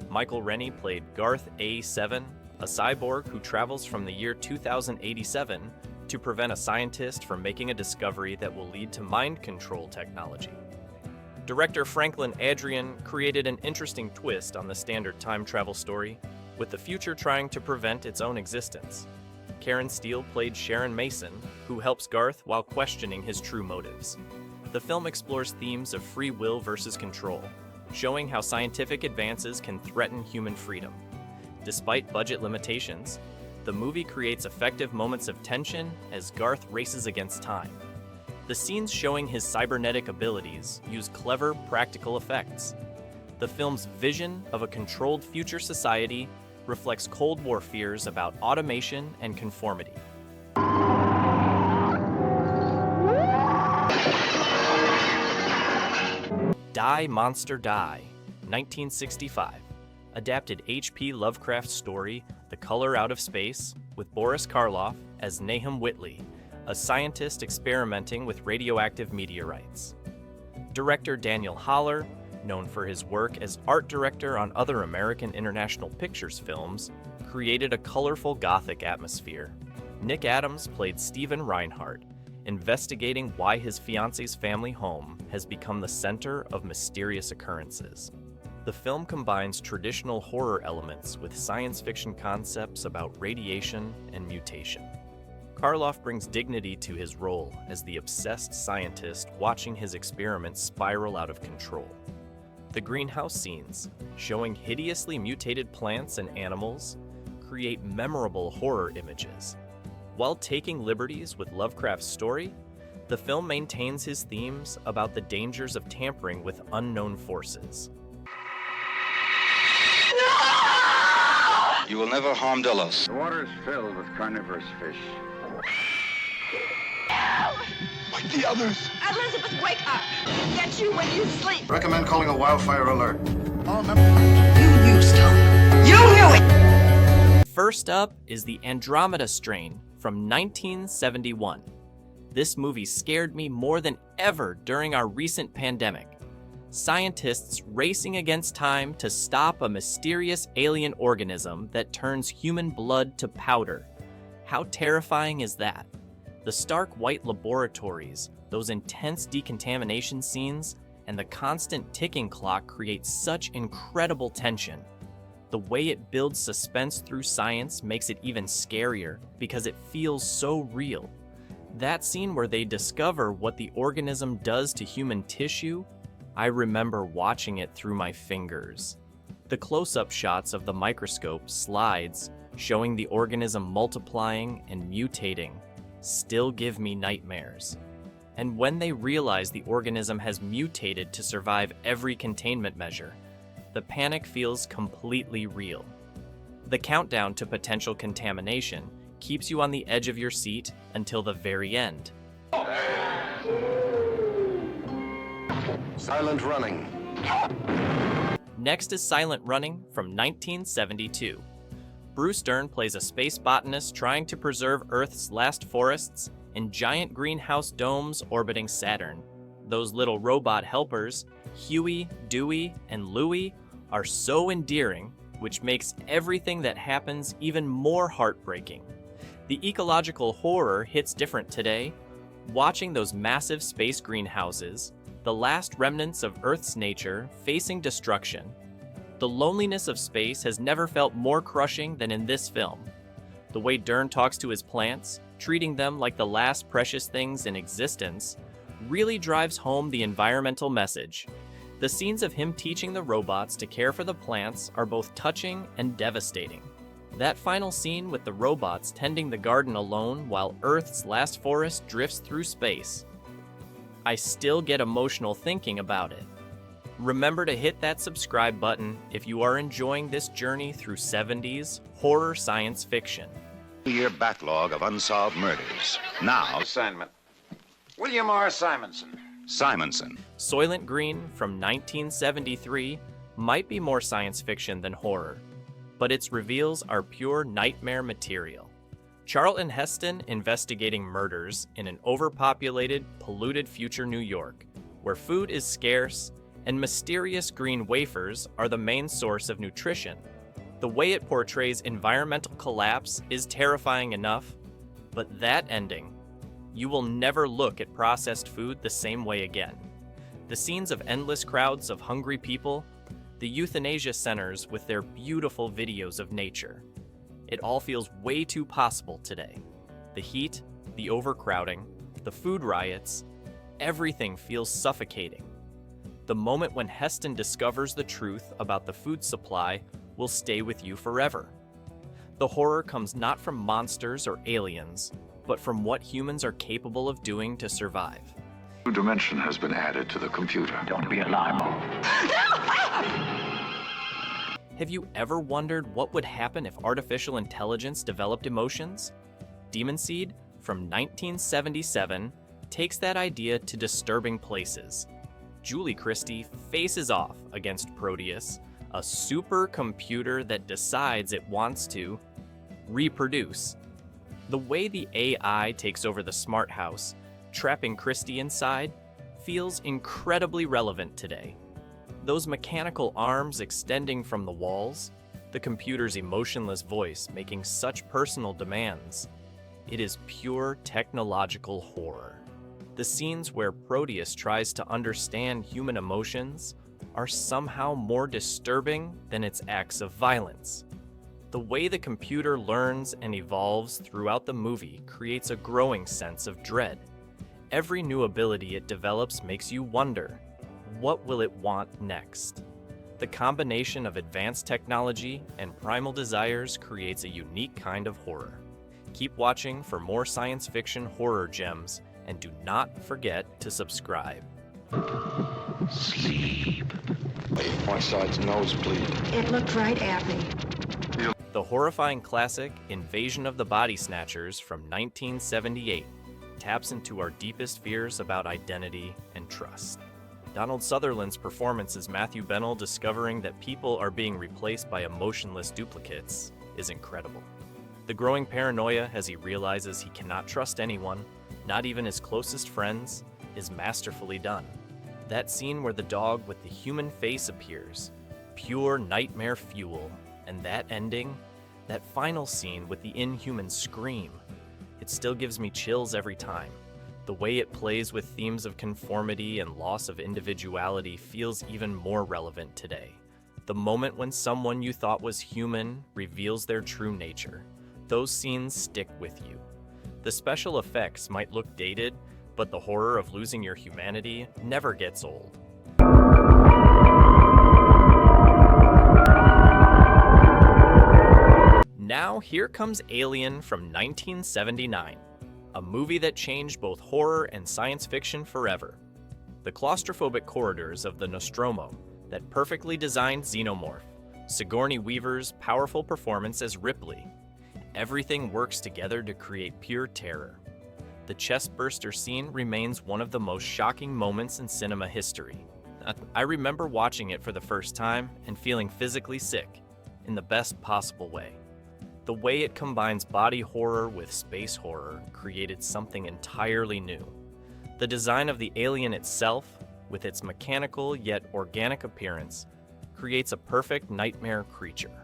Michael Rennie played Garth A7, a cyborg who travels from the year 2087 to prevent a scientist from making a discovery that will lead to mind control technology. Director Franklin Adrian created an interesting twist on the standard time travel story, with the future trying to prevent its own existence. Karen Steele played Sharon Mason, who helps Garth while questioning his true motives. The film explores themes of free will versus control, showing how scientific advances can threaten human freedom. Despite budget limitations, the movie creates effective moments of tension as Garth races against time. The scenes showing his cybernetic abilities use clever practical effects. The film's vision of a controlled future society reflects Cold War fears about automation and conformity. Die Monster Die, 1965, adapted H.P. Lovecraft's story The Color Out of Space with Boris Karloff as Nahum Whitley, a scientist experimenting with radioactive meteorites. Director Daniel Haller, known for his work as art director on other American International Pictures films, created a colorful Gothic atmosphere. Nick Adams played Stephen Reinhardt, investigating why his fiance's family home has become the center of mysterious occurrences. The film combines traditional horror elements with science fiction concepts about radiation and mutation. Karloff brings dignity to his role as the obsessed scientist watching his experiments spiral out of control. The greenhouse scenes, showing hideously mutated plants and animals, create memorable horror images. While taking liberties with Lovecraft's story, the film maintains his themes about the dangers of tampering with unknown forces. You will never harm Delos. The water is filled with carnivorous fish. Like the others. Elizabeth, wake up! Get you when you sleep! Recommend calling a wildfire alert. You used him! You knew it! First up is the Andromeda Strain from 1971. This movie scared me more than ever during our recent pandemic. Scientists racing against time to stop a mysterious alien organism that turns human blood to powder. How terrifying is that? The stark white laboratories, those intense decontamination scenes, and the constant ticking clock create such incredible tension. The way it builds suspense through science makes it even scarier because it feels so real. That scene where they discover what the organism does to human tissue, I remember watching it through my fingers. The close-up shots of the microscope slides showing the organism multiplying and mutating still give me nightmares. And when they realize the organism has mutated to survive every containment measure, the panic feels completely real. The countdown to potential contamination keeps you on the edge of your seat until the very end. Silent running. Next is Silent Running from 1972. Bruce Dern plays a space botanist trying to preserve Earth's last forests and giant greenhouse domes orbiting Saturn. Those little robot helpers, Huey, Dewey, and Louie, are so endearing, which makes everything that happens even more heartbreaking. The ecological horror hits different today. Watching those massive space greenhouses, the last remnants of Earth's nature facing destruction. The loneliness of space has never felt more crushing than in this film. The way Dern talks to his plants, treating them like the last precious things in existence, really drives home the environmental message. The scenes of him teaching the robots to care for the plants are both touching and devastating. That final scene with the robots tending the garden alone while Earth's last forest drifts through space. I still get emotional thinking about it. Remember to hit that subscribe button if you are enjoying this journey through 70s horror science fiction. 2-year backlog of unsolved murders. Now, Assignment. William R. Simonson. Simonson. Soylent Green from 1973 might be more science fiction than horror, but its reveals are pure nightmare material. Charlton Heston investigating murders in an overpopulated, polluted future New York, where food is scarce and mysterious green wafers are the main source of nutrition. The way it portrays environmental collapse is terrifying enough, but that ending, you will never look at processed food the same way again. The scenes of endless crowds of hungry people, the euthanasia centers with their beautiful videos of nature. It all feels way too possible today. The heat, the overcrowding, the food riots, everything feels suffocating. The moment when Heston discovers the truth about the food supply will stay with you forever. The horror comes not from monsters or aliens, but from what humans are capable of doing to survive. A new dimension has been added to the computer. Don't be alarmed. Have you ever wondered what would happen if artificial intelligence developed emotions? Demon Seed, from 1977, takes that idea to disturbing places. Julie Christie faces off against Proteus, a supercomputer that decides it wants to reproduce. The way the AI takes over the smart house, trapping Christie inside, feels incredibly relevant today. Those mechanical arms extending from the walls, the computer's emotionless voice making such personal demands. It is pure technological horror. The scenes where Proteus tries to understand human emotions are somehow more disturbing than its acts of violence. The way the computer learns and evolves throughout the movie creates a growing sense of dread. Every new ability it develops makes you wonder, what will it want next? The combination of advanced technology and primal desires creates a unique kind of horror. Keep watching for more science fiction horror gems, and do not forget to subscribe. Sleep. My side's nosebleed. It looked right at me. The horrifying classic Invasion of the Body Snatchers from 1978 taps into our deepest fears about identity and trust. Donald Sutherland's performance as Matthew Bennell discovering that people are being replaced by emotionless duplicates is incredible. The growing paranoia as he realizes he cannot trust anyone, not even his closest friends, is masterfully done. That scene where the dog with the human face appears, pure nightmare fuel, and that ending, that final scene with the inhuman scream, it still gives me chills every time. The way it plays with themes of conformity and loss of individuality feels even more relevant today. The moment when someone you thought was human reveals their true nature. Those scenes stick with you. The special effects might look dated, but the horror of losing your humanity never gets old. Now here comes Alien from 1979, a movie that changed both horror and science fiction forever. The claustrophobic corridors of the Nostromo, that perfectly designed xenomorph, Sigourney Weaver's powerful performance as Ripley. Everything works together to create pure terror. The chestburster scene remains one of the most shocking moments in cinema history. I remember watching it for the first time and feeling physically sick, in the best possible way. The way it combines body horror with space horror created something entirely new. The design of the alien itself, with its mechanical yet organic appearance, creates a perfect nightmare creature.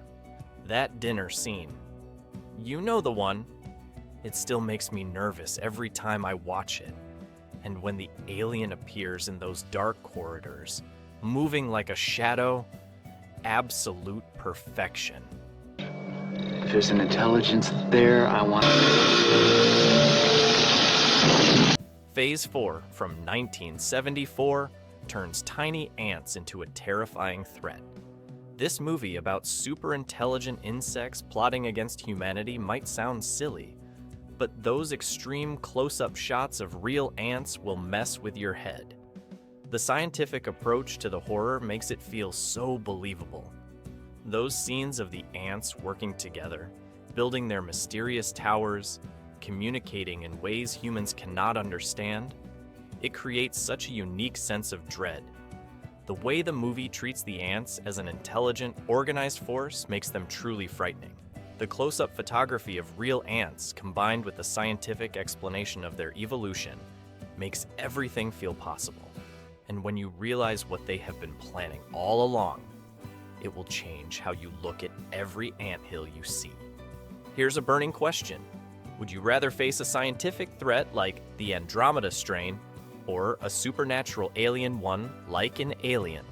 That dinner scene, you know the one. It still makes me nervous every time I watch it. And when the alien appears in those dark corridors, moving like a shadow, absolute perfection. If there's an intelligence there, I want... Phase 4 from 1974 turns tiny ants into a terrifying threat. This movie about super intelligent insects plotting against humanity might sound silly, but those extreme close-up shots of real ants will mess with your head. The scientific approach to the horror makes it feel so believable. Those scenes of the ants working together, building their mysterious towers, communicating in ways humans cannot understand, it creates such a unique sense of dread. The way the movie treats the ants as an intelligent, organized force makes them truly frightening. The close-up photography of real ants combined with the scientific explanation of their evolution makes everything feel possible. And when you realize what they have been planning all along, it will change how you look at every anthill you see. Here's a burning question. Would you rather face a scientific threat like the Andromeda strain or a supernatural alien one like an alien?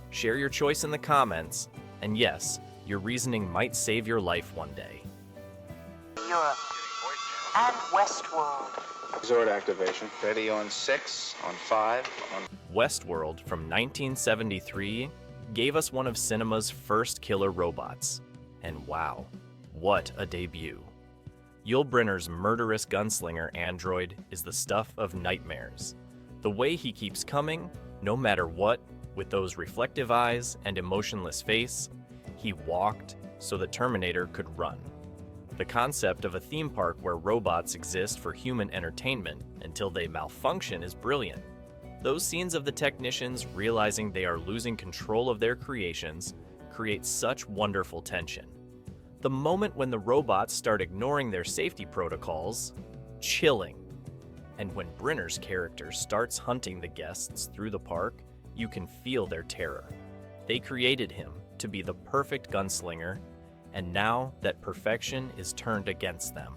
Share your choice in the comments, and yes, your reasoning might save your life one day. Europe and Westworld. Resort activation. Ready on 6, on 5, on... Westworld from 1973 gave us one of cinema's first killer robots. And wow, what a debut. Yul Brynner's murderous gunslinger android is the stuff of nightmares. The way he keeps coming, no matter what, with those reflective eyes and emotionless face, he walked so the Terminator could run. The concept of a theme park where robots exist for human entertainment until they malfunction is brilliant. Those scenes of the technicians realizing they are losing control of their creations create such wonderful tension. The moment when the robots start ignoring their safety protocols, chilling. And when Brynner's character starts hunting the guests through the park, you can feel their terror. They created him to be the perfect gunslinger, and now that perfection is turned against them.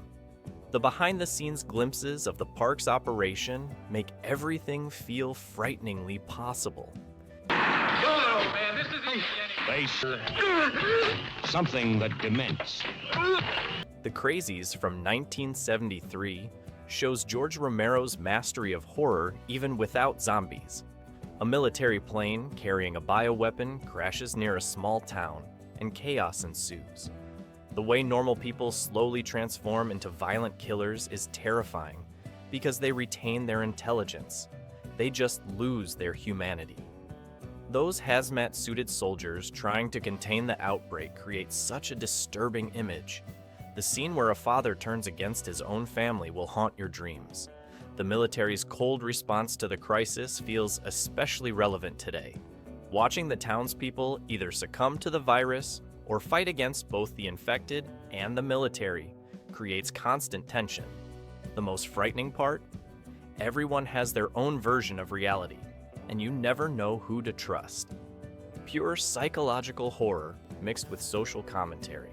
The behind-the-scenes glimpses of the park's operation make everything feel frighteningly possible. Oh, man, this isn't Face something that dements. The Crazies from 1973 shows George Romero's mastery of horror even without zombies. A military plane carrying a bioweapon crashes near a small town, and chaos ensues. The way normal people slowly transform into violent killers is terrifying because they retain their intelligence. They just lose their humanity. Those hazmat-suited soldiers trying to contain the outbreak create such a disturbing image. The scene where a father turns against his own family will haunt your dreams. The military's cold response to the crisis feels especially relevant today. Watching the townspeople either succumb to the virus or fight against both the infected and the military creates constant tension. The most frightening part? Everyone has their own version of reality. and you never know who to trust. Pure psychological horror mixed with social commentary.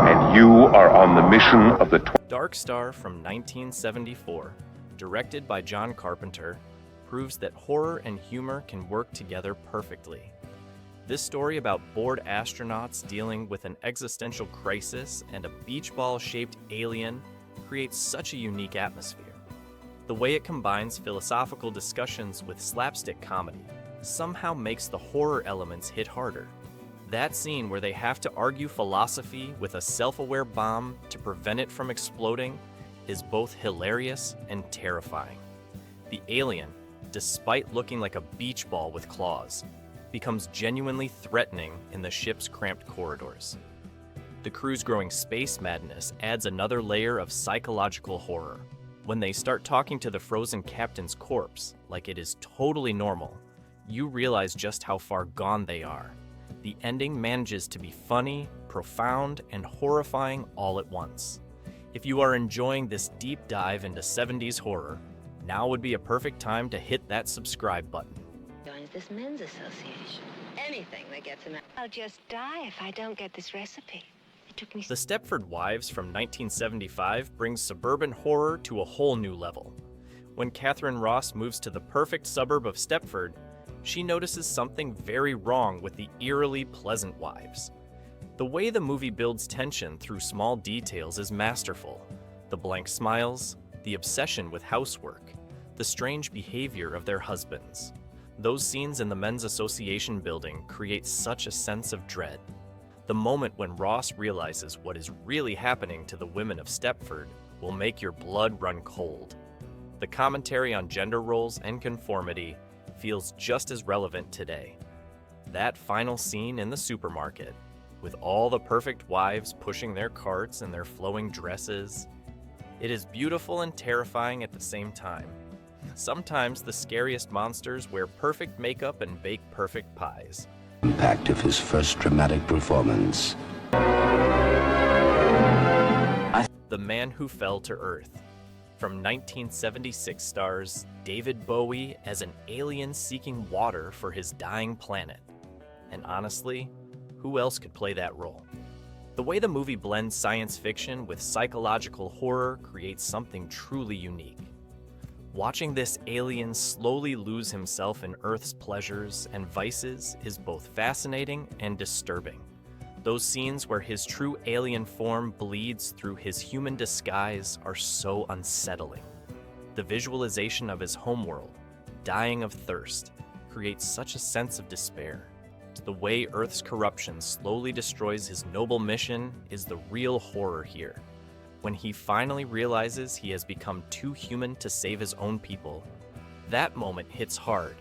And you are on the mission of the Dark Star from 1974, directed by John Carpenter, proves that horror and humor can work together perfectly. This story about bored astronauts dealing with an existential crisis and a beach ball-shaped alien creates such a unique atmosphere. The way it combines philosophical discussions with slapstick comedy somehow makes the horror elements hit harder. That scene where they have to argue philosophy with a self-aware bomb to prevent it from exploding is both hilarious and terrifying. The alien, despite looking like a beach ball with claws, becomes genuinely threatening in the ship's cramped corridors. The crew's growing space madness adds another layer of psychological horror. When they start talking to the frozen captain's corpse like it is totally normal, you realize just how far gone they are. The ending manages to be funny, profound, and horrifying all at once. If you are enjoying this deep dive into 70s horror, now would be a perfect time to hit that subscribe button. Joins this men's association. Anything that gets him out. I'll just die if I don't get this recipe. It took me. The Stepford Wives from 1975 brings suburban horror to a whole new level. When Catherine Ross moves to the perfect suburb of Stepford, she notices something very wrong with the eerily pleasant wives. The way the movie builds tension through small details is masterful. The blank smiles, the obsession with housework, the strange behavior of their husbands. Those scenes in the Men's Association building create such a sense of dread. The moment when Ross realizes what is really happening to the women of Stepford will make your blood run cold. The commentary on gender roles and conformity feels just as relevant today. That final scene in the supermarket, with all the perfect wives pushing their carts and their flowing dresses, it is beautiful and terrifying at the same time. Sometimes the scariest monsters wear perfect makeup and bake perfect pies. Impact of his first dramatic performance. The Man Who Fell to Earth. From 1976 stars David Bowie as an alien seeking water for his dying planet. And honestly, who else could play that role? The way the movie blends science fiction with psychological horror creates something truly unique. Watching this alien slowly lose himself in Earth's pleasures and vices is both fascinating and disturbing. Those scenes where his true alien form bleeds through his human disguise are so unsettling. The visualization of his homeworld, dying of thirst, creates such a sense of despair. The way Earth's corruption slowly destroys his noble mission is the real horror here. When he finally realizes he has become too human to save his own people, that moment hits hard.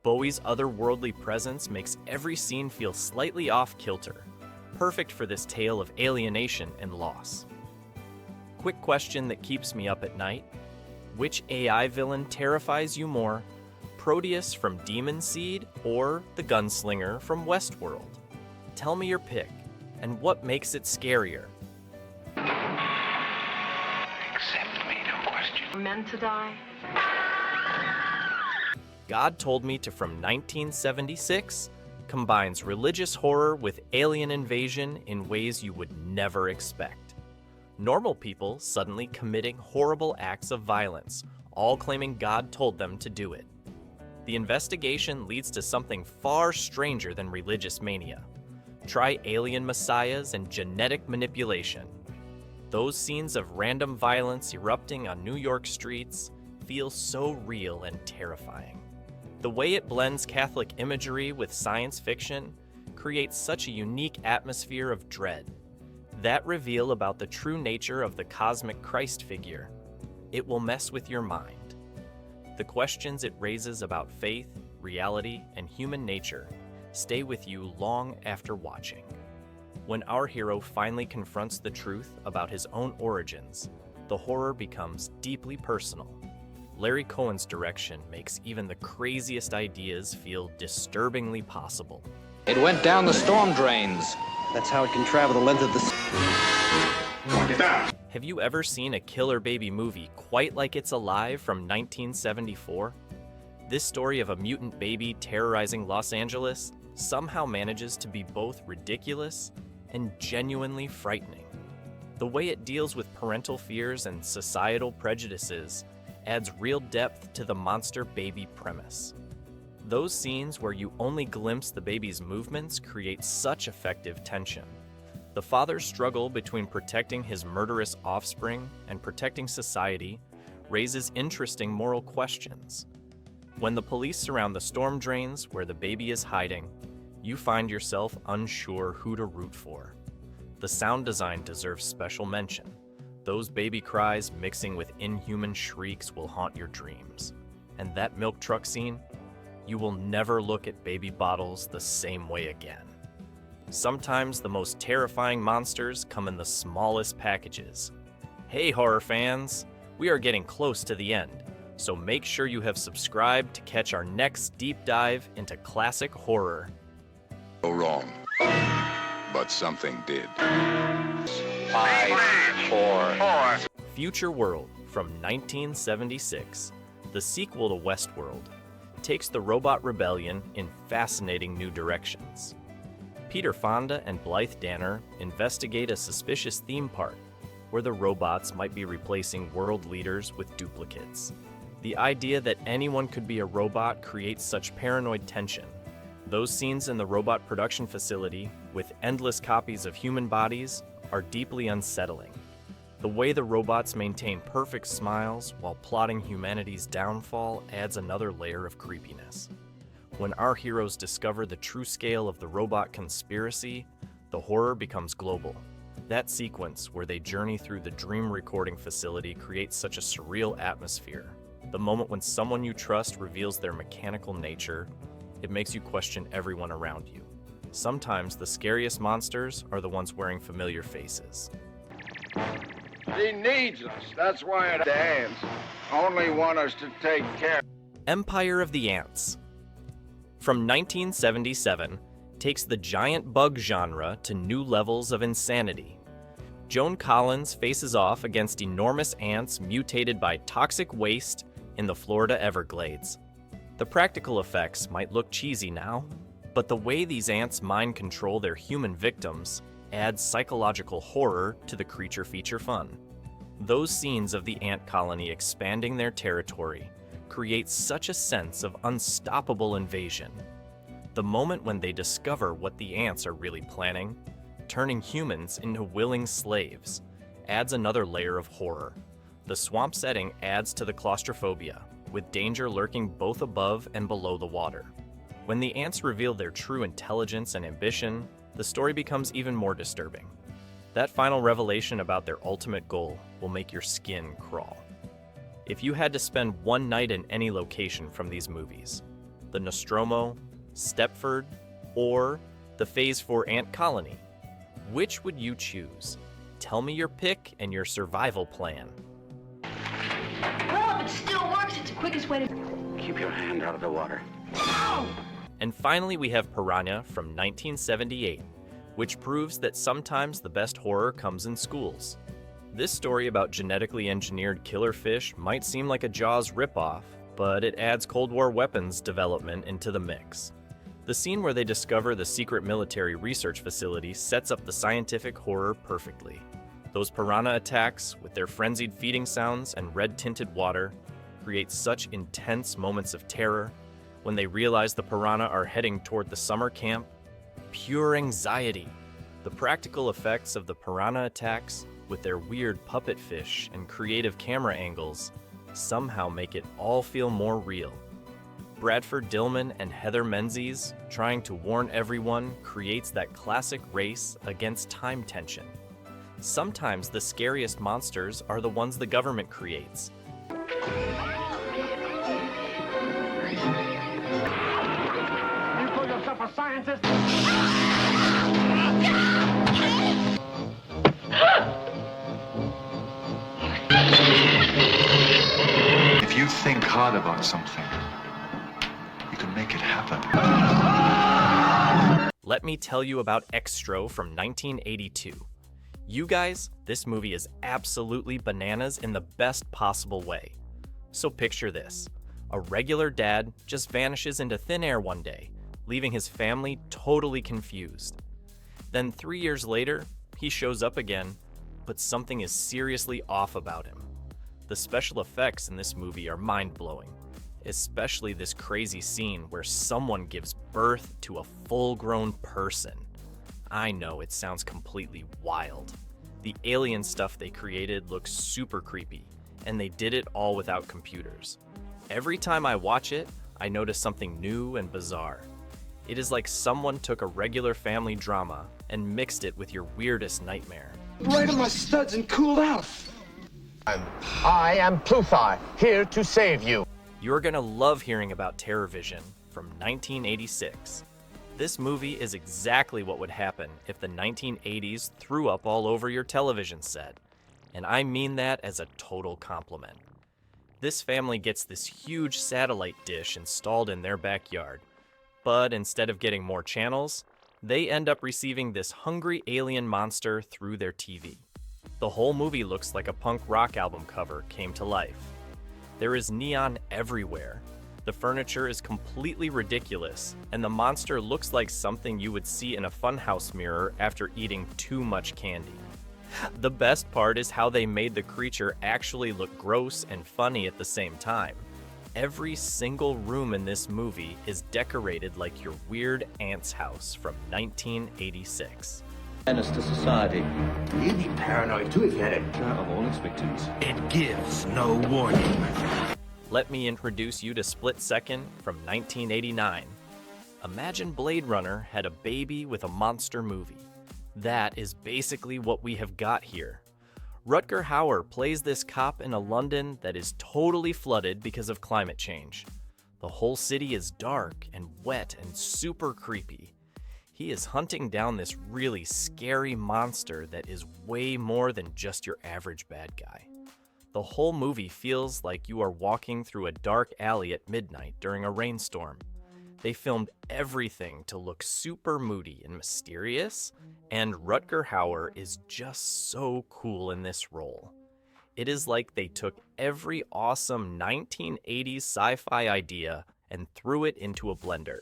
Bowie's otherworldly presence makes every scene feel slightly off-kilter, perfect for this tale of alienation and loss. Quick question that keeps me up at night: which AI villain terrifies you more, Proteus from Demon Seed or the Gunslinger from Westworld? Tell me your pick, and what makes it scarier? Accept me, no question. We're meant to die. God Told Me to from 1976 combines religious horror with alien invasion in ways you would never expect. Normal people suddenly committing horrible acts of violence, all claiming God told them to do it. The investigation leads to something far stranger than religious mania. Try alien messiahs and genetic manipulation. Those scenes of random violence erupting on New York streets feel so real and terrifying. The way it blends Catholic imagery with science fiction creates such a unique atmosphere of dread. That reveal about the true nature of the cosmic Christ figure, it will mess with your mind. The questions it raises about faith, reality, and human nature stay with you long after watching. When our hero finally confronts the truth about his own origins, the horror becomes deeply personal. Larry Cohen's direction makes even the craziest ideas feel disturbingly possible. It went down the storm drains. That's how it can travel the length of the... Get down. Have you ever seen a killer baby movie quite like It's Alive from 1974? This story of a mutant baby terrorizing Los Angeles somehow manages to be both ridiculous and genuinely frightening. The way it deals with parental fears and societal prejudices adds real depth to the monster baby premise. Those scenes where you only glimpse the baby's movements create such effective tension. The father's struggle between protecting his murderous offspring and protecting society raises interesting moral questions. When the police surround the storm drains where the baby is hiding, you find yourself unsure who to root for. The sound design deserves special mention. Those baby cries mixing with inhuman shrieks will haunt your dreams. And that milk truck scene, you will never look at baby bottles the same way again. Sometimes the most terrifying monsters come in the smallest packages. Hey horror fans, we are getting close to the end, so make sure you have subscribed to catch our next deep dive into classic horror. Go wrong, but something did. 5, 4. Future World from 1976, the sequel to Westworld, takes the robot rebellion in fascinating new directions. Peter Fonda and Blythe Danner investigate a suspicious theme park where the robots might be replacing world leaders with duplicates. The idea that anyone could be a robot creates such paranoid tension. Those scenes in the robot production facility, with endless copies of human bodies, are deeply unsettling. The way the robots maintain perfect smiles while plotting humanity's downfall adds another layer of creepiness. When our heroes discover the true scale of the robot conspiracy, the horror becomes global. That sequence where they journey through the dream recording facility creates such a surreal atmosphere. The moment when someone you trust reveals their mechanical nature, it makes you question everyone around you. Sometimes the scariest monsters are the ones wearing familiar faces. He needs us. That's why the ants only want us to take care. Empire of the Ants, from 1977, takes the giant bug genre to new levels of insanity. Joan Collins faces off against enormous ants mutated by toxic waste in the Florida Everglades. The practical effects might look cheesy now, but the way these ants mind control their human victims adds psychological horror to the creature feature fun. Those scenes of the ant colony expanding their territory create such a sense of unstoppable invasion. The moment when they discover what the ants are really planning, turning humans into willing slaves, adds another layer of horror. The swamp setting adds to the claustrophobia, with danger lurking both above and below the water. When the ants reveal their true intelligence and ambition, the story becomes even more disturbing. That final revelation about their ultimate goal will make your skin crawl. If you had to spend one night in any location from these movies, the Nostromo, Stepford, or the Phase 4 ant colony, which would you choose? Tell me your pick and your survival plan. Well, if it still works, it's the quickest way to... Keep your hand out of the water. And finally, we have Piranha from 1978, which proves that sometimes the best horror comes in schools. This story about genetically engineered killer fish might seem like a Jaws ripoff, but it adds Cold War weapons development into the mix. The scene where they discover the secret military research facility sets up the scientific horror perfectly. Those piranha attacks, with their frenzied feeding sounds and red-tinted water, create such intense moments of terror. When they realize the piranha are heading toward the summer camp, pure anxiety. The practical effects of the piranha attacks, with their weird puppet fish and creative camera angles, somehow make it all feel more real. Bradford Dillman and Heather Menzies trying to warn everyone creates that classic race against time tension. Sometimes the scariest monsters are the ones the government creates. You call yourself a scientist? If you think hard about something, you can make it happen. Let me tell you about Extro from 1982. You guys, this movie is absolutely bananas in the best possible way. So picture this. A regular dad just vanishes into thin air one day, leaving his family totally confused. Then 3 years later, he shows up again, but something is seriously off about him. The special effects in this movie are mind-blowing, especially this crazy scene where someone gives birth to a full-grown person. I know it sounds completely wild. The alien stuff they created looks super creepy, and they did it all without computers. Every time I watch it, I notice something new and bizarre. It is like someone took a regular family drama and mixed it with your weirdest nightmare. Right on my studs and cooled out. I am Pluthar, here to save you. You're gonna love hearing about Terror Vision from 1986. This movie is exactly what would happen if the 1980s threw up all over your television set. And I mean that as a total compliment. This family gets this huge satellite dish installed in their backyard. But instead of getting more channels, they end up receiving this hungry alien monster through their TV. The whole movie looks like a punk rock album cover came to life. There is neon everywhere. The furniture is completely ridiculous, and the monster looks like something you would see in a funhouse mirror after eating too much candy. The best part is how they made the creature actually look gross and funny at the same time. Every single room in this movie is decorated like your weird aunt's house from 1986. Menace to society. You'd be paranoid too if you had a Share of all its victims. It gives no warning. Let me introduce you to Split Second from 1989. Imagine Blade Runner had a baby with a monster movie. That is basically what we have got here. Rutger Hauer plays this cop in a London that is totally flooded because of climate change. The whole city is dark and wet and super creepy. He is hunting down this really scary monster that is way more than just your average bad guy. The whole movie feels like you are walking through a dark alley at midnight during a rainstorm. They filmed everything to look super moody and mysterious, and Rutger Hauer is just so cool in this role. It is like they took every awesome 1980s sci-fi idea and threw it into a blender.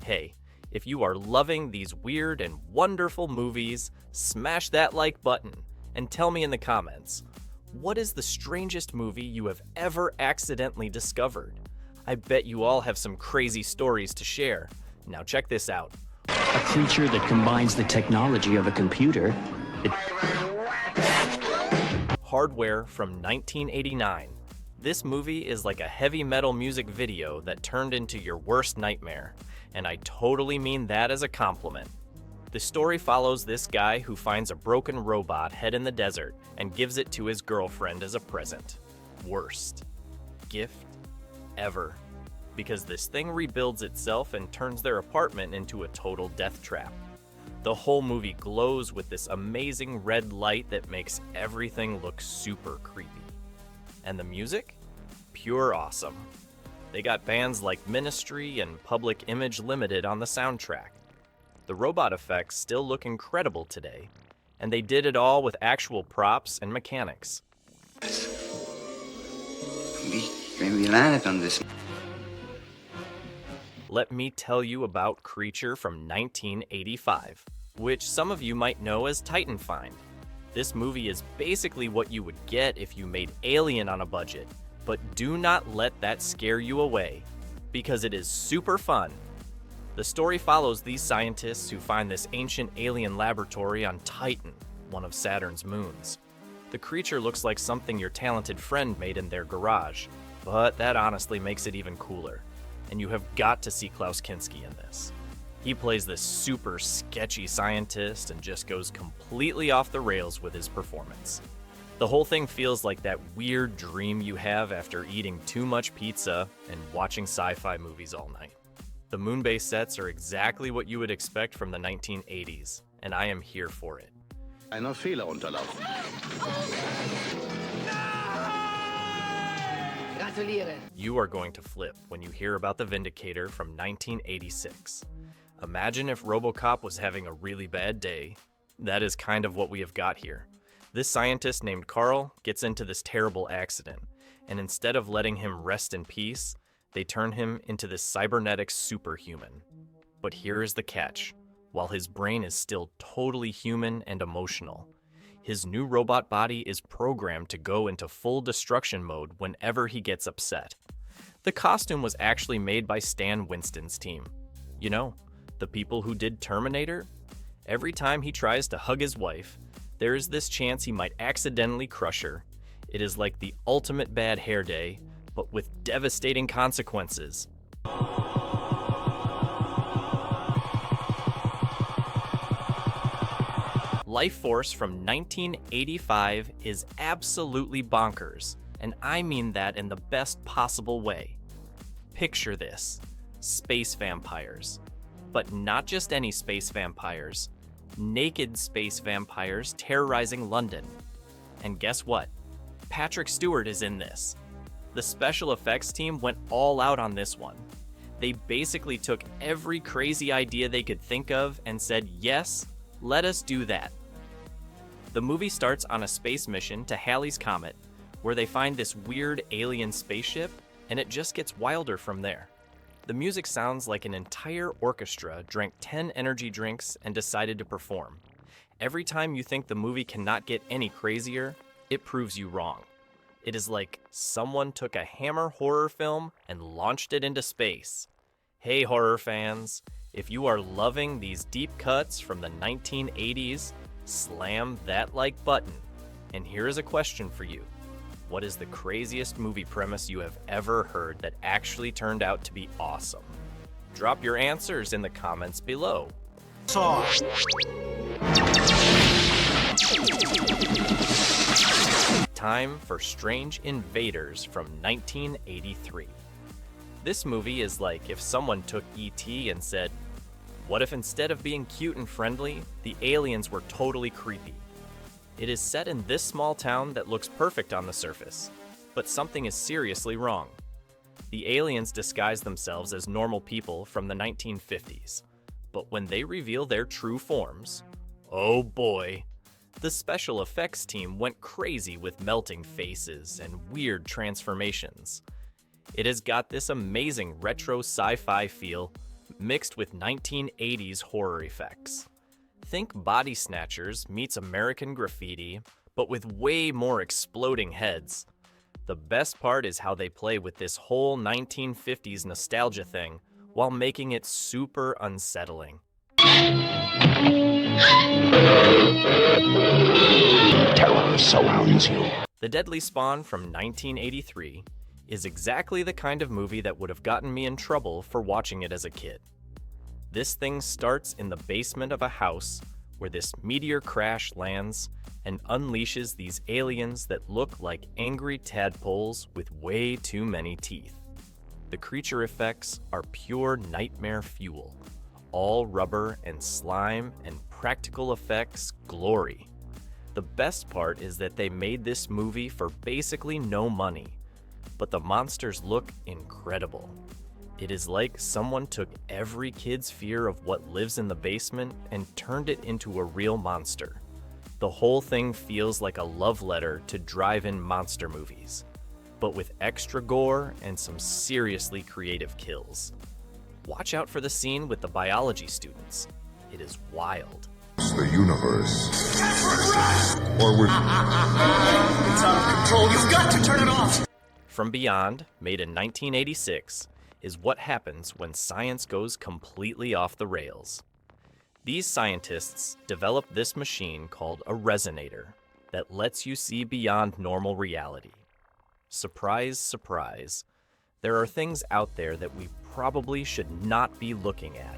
Hey, if you are loving these weird and wonderful movies, smash that like button and tell me in the comments, what is the strangest movie you have ever accidentally discovered? I bet you all have some crazy stories to share. Now check this out. A creature that combines the technology of a computer. Hardware from 1989. This movie is like a heavy metal music video that turned into your worst nightmare, and I totally mean that as a compliment. The story follows this guy who finds a broken robot head in the desert and gives it to his girlfriend as a present. Worst gift ever. Because this thing rebuilds itself and turns their apartment into a total death trap. The whole movie glows with this amazing red light that makes everything look super creepy. And the music? Pure awesome. They got bands like Ministry and Public Image Limited on the soundtrack. The robot effects still look incredible today, and they did it all with actual props and mechanics. We landed on this. Let me tell you about Creature from 1985, which some of you might know as Titan Find. This movie is basically what you would get if you made Alien on a budget, but do not let that scare you away, because it is super fun. The story follows these scientists who find this ancient alien laboratory on Titan, one of Saturn's moons. The creature looks like something your talented friend made in their garage, but that honestly makes it even cooler. And you have got to see Klaus Kinski in this. He plays this super sketchy scientist and just goes completely off the rails with his performance. The whole thing feels like that weird dream you have after eating too much pizza and watching sci-fi movies all night. The moon base sets are exactly what you would expect from the 1980s, and I am here for it. Einer Fehler unterlaufen. You are going to flip when you hear about the Vindicator from 1986. Imagine if RoboCop was having a really bad day, That is kind of what we have got here. This scientist named Carl gets into this terrible accident, and instead of letting him rest in peace, they turn him into this cybernetic superhuman. But here is the catch. While his brain is still totally human and emotional, his new robot body is programmed to go into full destruction mode whenever he gets upset. The costume was actually made by Stan Winston's team. You know, the people who did Terminator? Every time he tries to hug his wife, there is this chance he might accidentally crush her. It is like the ultimate bad hair day, but with devastating consequences. Life Force from 1985 is absolutely bonkers, and I mean that in the best possible way. Picture this: space vampires. But not just any space vampires. Naked space vampires terrorizing London. And guess what? Patrick Stewart is in this. The special effects team went all out on this one. They basically took every crazy idea they could think of and said, yes, let us do that. The movie starts on a space mission to Halley's Comet, where they find this weird alien spaceship, and it just gets wilder from there. The music sounds like an entire orchestra drank 10 energy drinks and decided to perform. Every time you think the movie cannot get any crazier, it proves you wrong. It is like someone took a Hammer horror film and launched it into space. Hey horror fans, if you are loving these deep cuts from the 1980s, slam that like button. And here is a question for you. What is the craziest movie premise you have ever heard that actually turned out to be awesome? Drop your answers in the comments below. Time for Strange Invaders from 1983. This movie is like if someone took E.T. and said, what if instead of being cute and friendly, the aliens were totally creepy? It is set in this small town that looks perfect on the surface, but something is seriously wrong. The aliens disguise themselves as normal people from the 1950s, but when they reveal their true forms, oh boy, the special effects team went crazy with melting faces and weird transformations. It has got this amazing retro sci-fi feel mixed with 1980s horror effects. Think Body Snatchers meets American Graffiti, but with way more exploding heads. The best part is how they play with this whole 1950s nostalgia thing while making it super unsettling. Terror surrounds you. The Deadly Spawn from 1983 is exactly the kind of movie that would have gotten me in trouble for watching it as a kid. This thing starts in the basement of a house where this meteor crash lands and unleashes these aliens that look like angry tadpoles with way too many teeth. The creature effects are pure nightmare fuel. All rubber and slime and practical effects glory. The best part is that they made this movie for basically no money, but the monsters look incredible. It is like someone took every kid's fear of what lives in the basement and turned it into a real monster. The whole thing feels like a love letter to drive-in monster movies, but with extra gore and some seriously creative kills. Watch out for the scene with the biology students. It is wild. The universe. Or we're... It's out of control. You've got to turn it off. From Beyond, made in 1986, is what happens when science goes completely off the rails. These scientists developed this machine called a resonator that lets you see beyond normal reality. Surprise, surprise, there are things out there that we probably should not be looking at.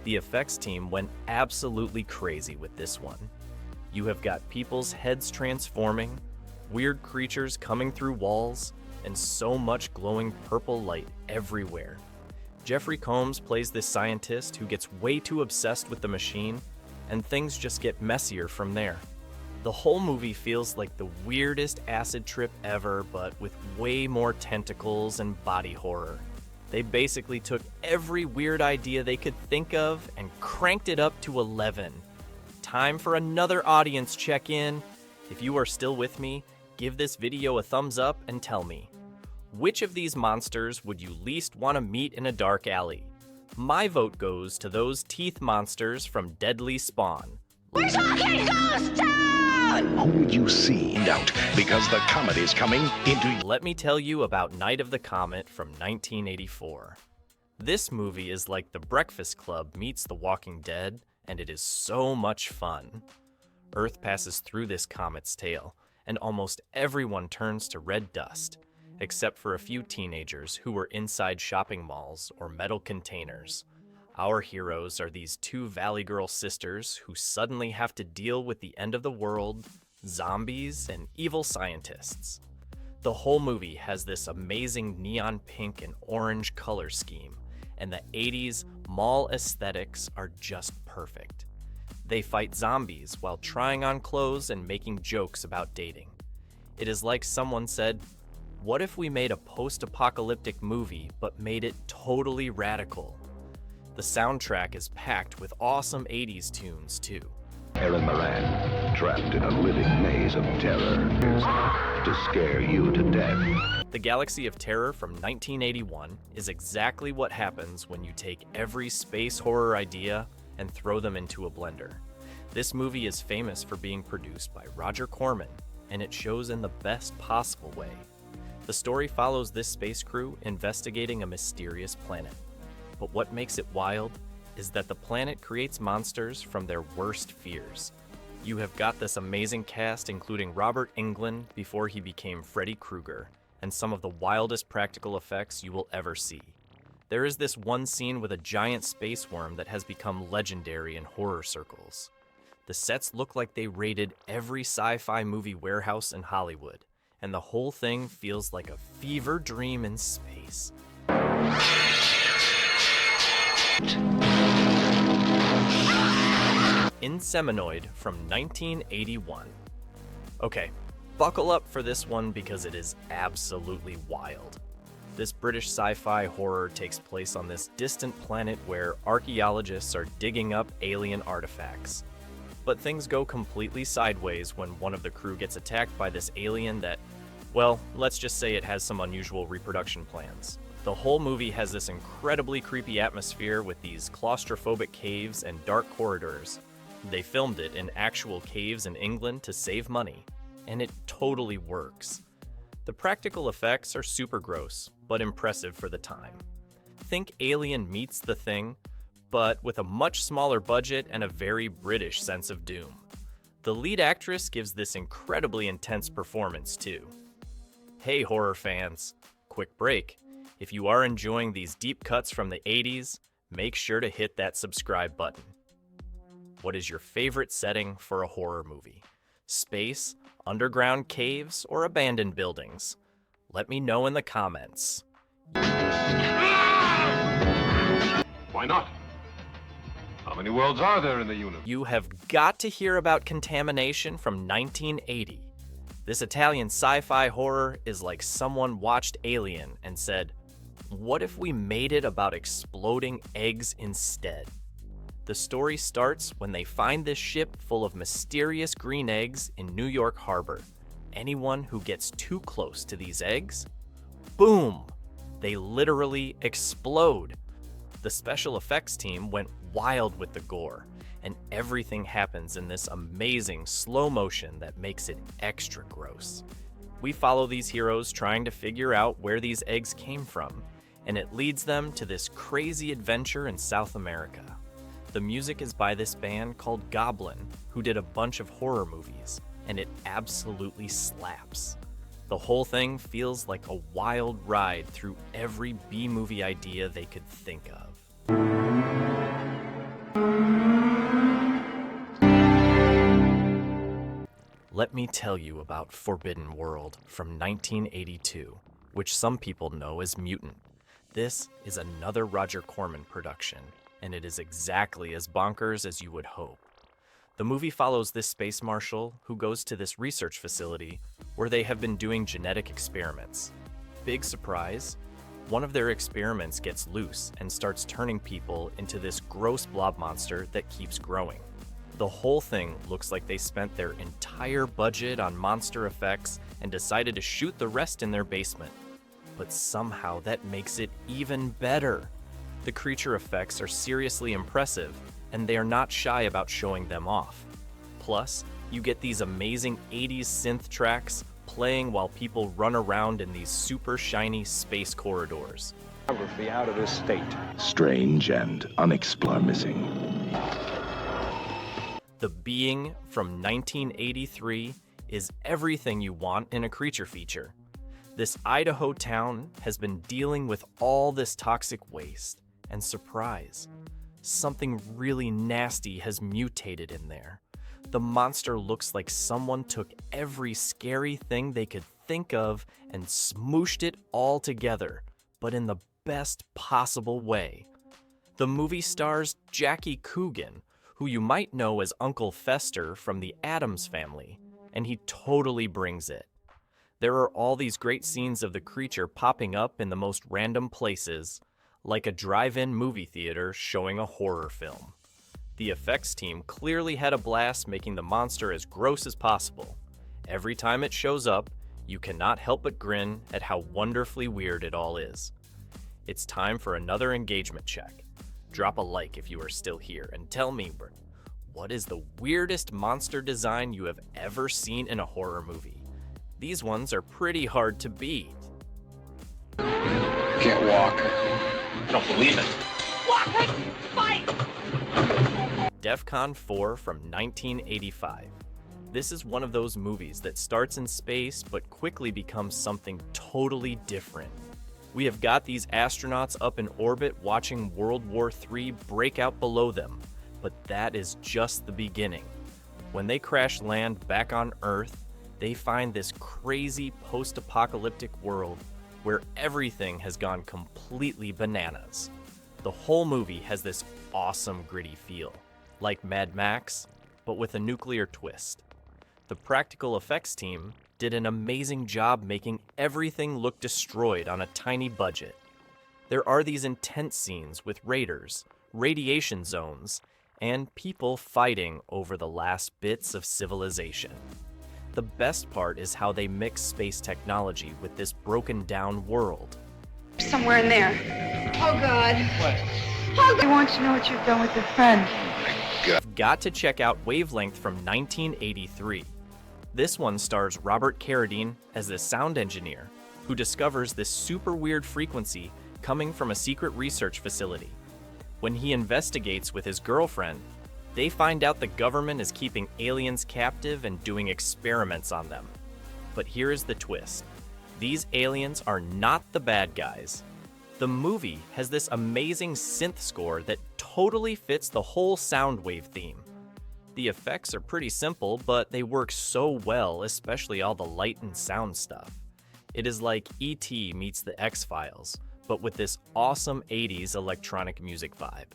The effects team went absolutely crazy with this one. You have got people's heads transforming, weird creatures coming through walls, and so much glowing purple light everywhere. Jeffrey Combs plays this scientist who gets way too obsessed with the machine, and things just get messier from there. The whole movie feels like the weirdest acid trip ever, but with way more tentacles and body horror. They basically took every weird idea they could think of and cranked it up to 11. time for another audience check-in. If you are still with me, give this video a thumbs up and tell me, which of these monsters would you least want to meet in a dark alley? My vote goes to those teeth monsters from Deadly Spawn. We're talking Ghost Town! Who would you see? Out, because the comet is coming into... Let me tell you about Night of the Comet from 1984. This movie is like The Breakfast Club meets The Walking Dead, and it is so much fun. Earth passes through this comet's tail, and almost everyone turns to red dust, except for a few teenagers who were inside shopping malls or metal containers. Our heroes are these two Valley Girl sisters who suddenly have to deal with the end of the world, zombies, and evil scientists. The whole movie has this amazing neon pink and orange color scheme, and the 80s mall aesthetics are just perfect. They fight zombies while trying on clothes and making jokes about dating. It is like someone said, what if we made a post-apocalyptic movie but made it totally radical? The soundtrack is packed with awesome 80s tunes too. Aaron Moran, trapped in a living maze of terror, to scare you to death. The Galaxy of Terror from 1981 is exactly what happens when you take every space horror idea and throw them into a blender. This movie is famous for being produced by Roger Corman, and it shows in the best possible way. The story follows this space crew investigating a mysterious planet. But what makes it wild is that the planet creates monsters from their worst fears. You have got this amazing cast including Robert Englund before he became Freddy Krueger, and some of the wildest practical effects you will ever see. There is this one scene with a giant space worm that has become legendary in horror circles. The sets look like they raided every sci-fi movie warehouse in Hollywood, and the whole thing feels like a fever dream in space. Inseminoid from 1981. Okay, buckle up for this one because it is absolutely wild. This British sci-fi horror takes place on this distant planet where archaeologists are digging up alien artifacts. But things go completely sideways when one of the crew gets attacked by this alien that, well, let's just say it has some unusual reproduction plans. The whole movie has this incredibly creepy atmosphere with these claustrophobic caves and dark corridors. They filmed it in actual caves in England to save money, and it totally works. The practical effects are super gross, but impressive for the time. Think Alien meets The Thing, but with a much smaller budget and a very British sense of doom. The lead actress gives this incredibly intense performance too. Hey horror fans, quick break. If you are enjoying these deep cuts from the 80s, make sure to hit that subscribe button. What is your favorite setting for a horror movie? Space, underground caves, or abandoned buildings? Let me know in the comments. Why not? How many worlds are there in the universe? You have got to hear about Contamination from 1980. This Italian sci-fi horror is like someone watched Alien and said, what if we made it about exploding eggs instead? The story starts when they find this ship full of mysterious green eggs in New York Harbor. Anyone who gets too close to these eggs, boom, they literally explode. The special effects team went wild with the gore, and everything happens in this amazing slow motion that makes it extra gross. We follow these heroes trying to figure out where these eggs came from, and it leads them to this crazy adventure in South America. The music is by this band called Goblin, who did a bunch of horror movies, and it absolutely slaps. The whole thing feels like a wild ride through every B-movie idea they could think of. Let me tell you about Forbidden World from 1982, which some people know as Mutant. This is another Roger Corman production, and it is exactly as bonkers as you would hope. The movie follows this space marshal who goes to this research facility where they have been doing genetic experiments. Big surprise, one of their experiments gets loose and starts turning people into this gross blob monster that keeps growing. The whole thing looks like they spent their entire budget on monster effects and decided to shoot the rest in their basement. But somehow that makes it even better. The creature effects are seriously impressive, and they are not shy about showing them off. Plus, you get these amazing 80s synth tracks playing while people run around in these super shiny space corridors. Photography out of this state. Strange and unexplored missing. The Being from 1983 is everything you want in a creature feature. This Idaho town has been dealing with all this toxic waste, and surprise, something really nasty has mutated in there. The monster looks like someone took every scary thing they could think of and smooshed it all together, but in the best possible way. The movie stars Jackie Coogan, who you might know as Uncle Fester from the Addams Family, and he totally brings it. There are all these great scenes of the creature popping up in the most random places, like a drive-in movie theater showing a horror film. The effects team clearly had a blast making the monster as gross as possible. Every time it shows up, you cannot help but grin at how wonderfully weird it all is. It's time for another engagement check. Drop a like if you are still here and tell me, what is the weirdest monster design you have ever seen in a horror movie? These ones are pretty hard to beat. Can't walk. I don't believe it. Walk it! Fight! DEFCON 4 from 1985. This is one of those movies that starts in space but quickly becomes something totally different. We have got these astronauts up in orbit watching World War III break out below them, but that is just the beginning. When they crash land back on Earth, they find this crazy post-apocalyptic world where everything has gone completely bananas. The whole movie has this awesome gritty feel, like Mad Max, but with a nuclear twist. The practical effects team did an amazing job making everything look destroyed on a tiny budget. There are these intense scenes with raiders, radiation zones, and people fighting over the last bits of civilization. The best part is how they mix space technology with this broken down world. Somewhere in there. Oh, God. What? Oh, God. I want you to know what you've done with your friend. You've got to check out Wavelength from 1983. This one stars Robert Carradine as the sound engineer who discovers this super weird frequency coming from a secret research facility. When he investigates with his girlfriend, they find out the government is keeping aliens captive and doing experiments on them. But here is the twist. These aliens are not the bad guys. The movie has this amazing synth score that totally fits the whole Soundwave theme. The effects are pretty simple, but they work so well, especially all the light and sound stuff. It is like E.T. meets the X-Files, but with this awesome 80s electronic music vibe.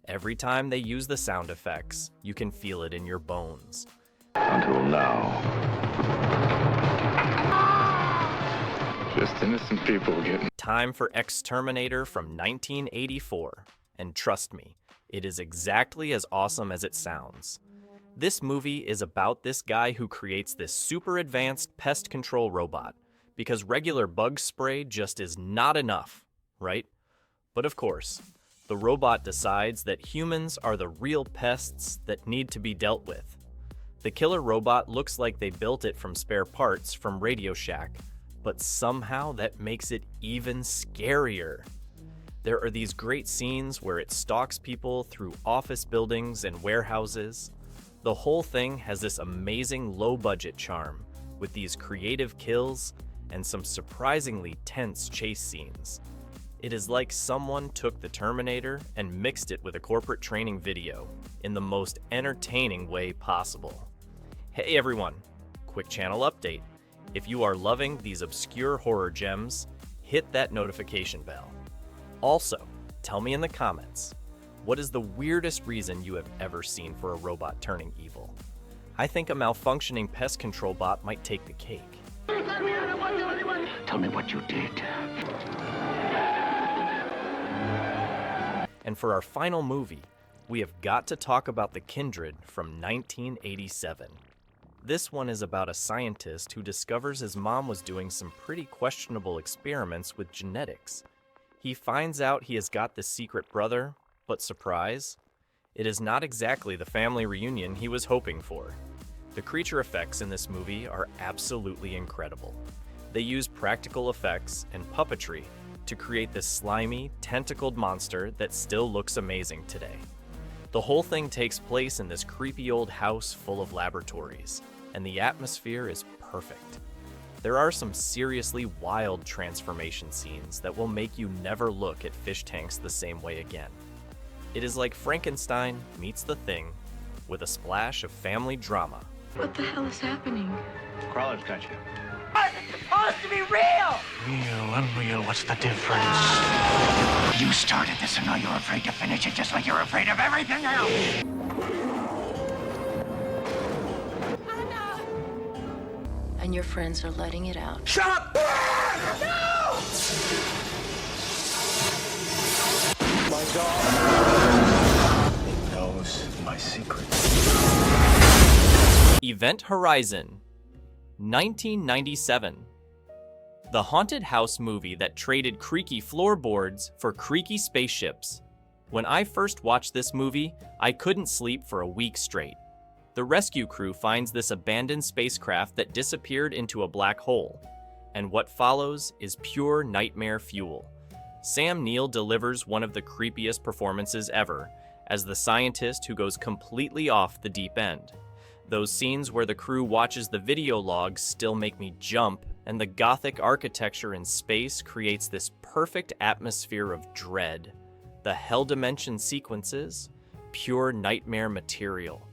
Every time they use the sound effects, you can feel it in your bones. Until now. Just innocent people getting... Time for Exterminator from 1984. And trust me, it is exactly as awesome as it sounds. This movie is about this guy who creates this super advanced pest control robot, because regular bug spray just is not enough, right? But of course, the robot decides that humans are the real pests that need to be dealt with. The killer robot looks like they built it from spare parts from Radio Shack, but somehow that makes it even scarier. There are these great scenes where it stalks people through office buildings and warehouses. The whole thing has this amazing low-budget charm, with these creative kills and some surprisingly tense chase scenes. It is like someone took the Terminator and mixed it with a corporate training video in the most entertaining way possible. Hey everyone, quick channel update. If you are loving these obscure horror gems, hit that notification bell. Also, tell me in the comments, what is the weirdest reason you have ever seen for a robot turning evil? I think a malfunctioning pest control bot might take the cake. Tell me what you did. And for our final movie, we have got to talk about The Kindred from 1987. This one is about a scientist who discovers his mom was doing some pretty questionable experiments with genetics. He finds out he has got this secret brother, but surprise, it is not exactly the family reunion he was hoping for. The creature effects in this movie are absolutely incredible. They use practical effects and puppetry to create this slimy, tentacled monster that still looks amazing today. The whole thing takes place in this creepy old house full of laboratories, and the atmosphere is perfect. There are some seriously wild transformation scenes that will make you never look at fish tanks the same way again. It is like Frankenstein meets The Thing with a splash of family drama. What the hell is happening? Crawler's got you. It's supposed to be real! Real, unreal, what's the difference? You started this and now you're afraid to finish it just like you're afraid of everything else! And your friends are letting it out. Shut up! No! My dog. He knows my secrets. Event Horizon, 1997. The haunted house movie that traded creaky floorboards for creaky spaceships. When I first watched this movie, I couldn't sleep for a week straight. The rescue crew finds this abandoned spacecraft that disappeared into a black hole, and what follows is pure nightmare fuel. Sam Neill delivers one of the creepiest performances ever, as the scientist who goes completely off the deep end. Those scenes where the crew watches the video logs still make me jump, and the gothic architecture in space creates this perfect atmosphere of dread. The hell dimension sequences, pure nightmare material.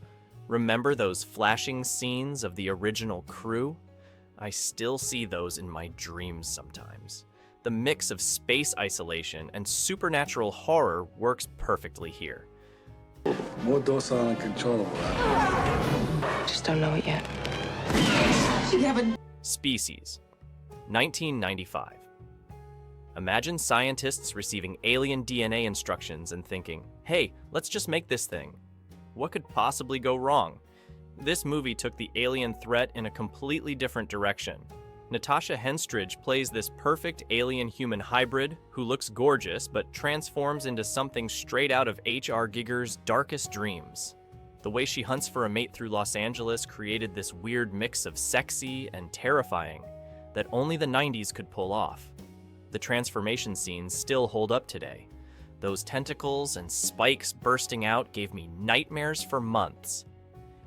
Remember those flashing scenes of the original crew? I still see those in my dreams sometimes. The mix of space isolation and supernatural horror works perfectly here. More docile and controllable. Just don't know it yet. Species, 1995. Imagine scientists receiving alien DNA instructions and thinking, hey, let's just make this thing. What could possibly go wrong? This movie took the alien threat in a completely different direction. Natasha Henstridge plays this perfect alien-human hybrid who looks gorgeous but transforms into something straight out of H.R. Giger's darkest dreams. The way she hunts for a mate through Los Angeles created this weird mix of sexy and terrifying that only the 90s could pull off. The transformation scenes still hold up today. Those tentacles and spikes bursting out gave me nightmares for months.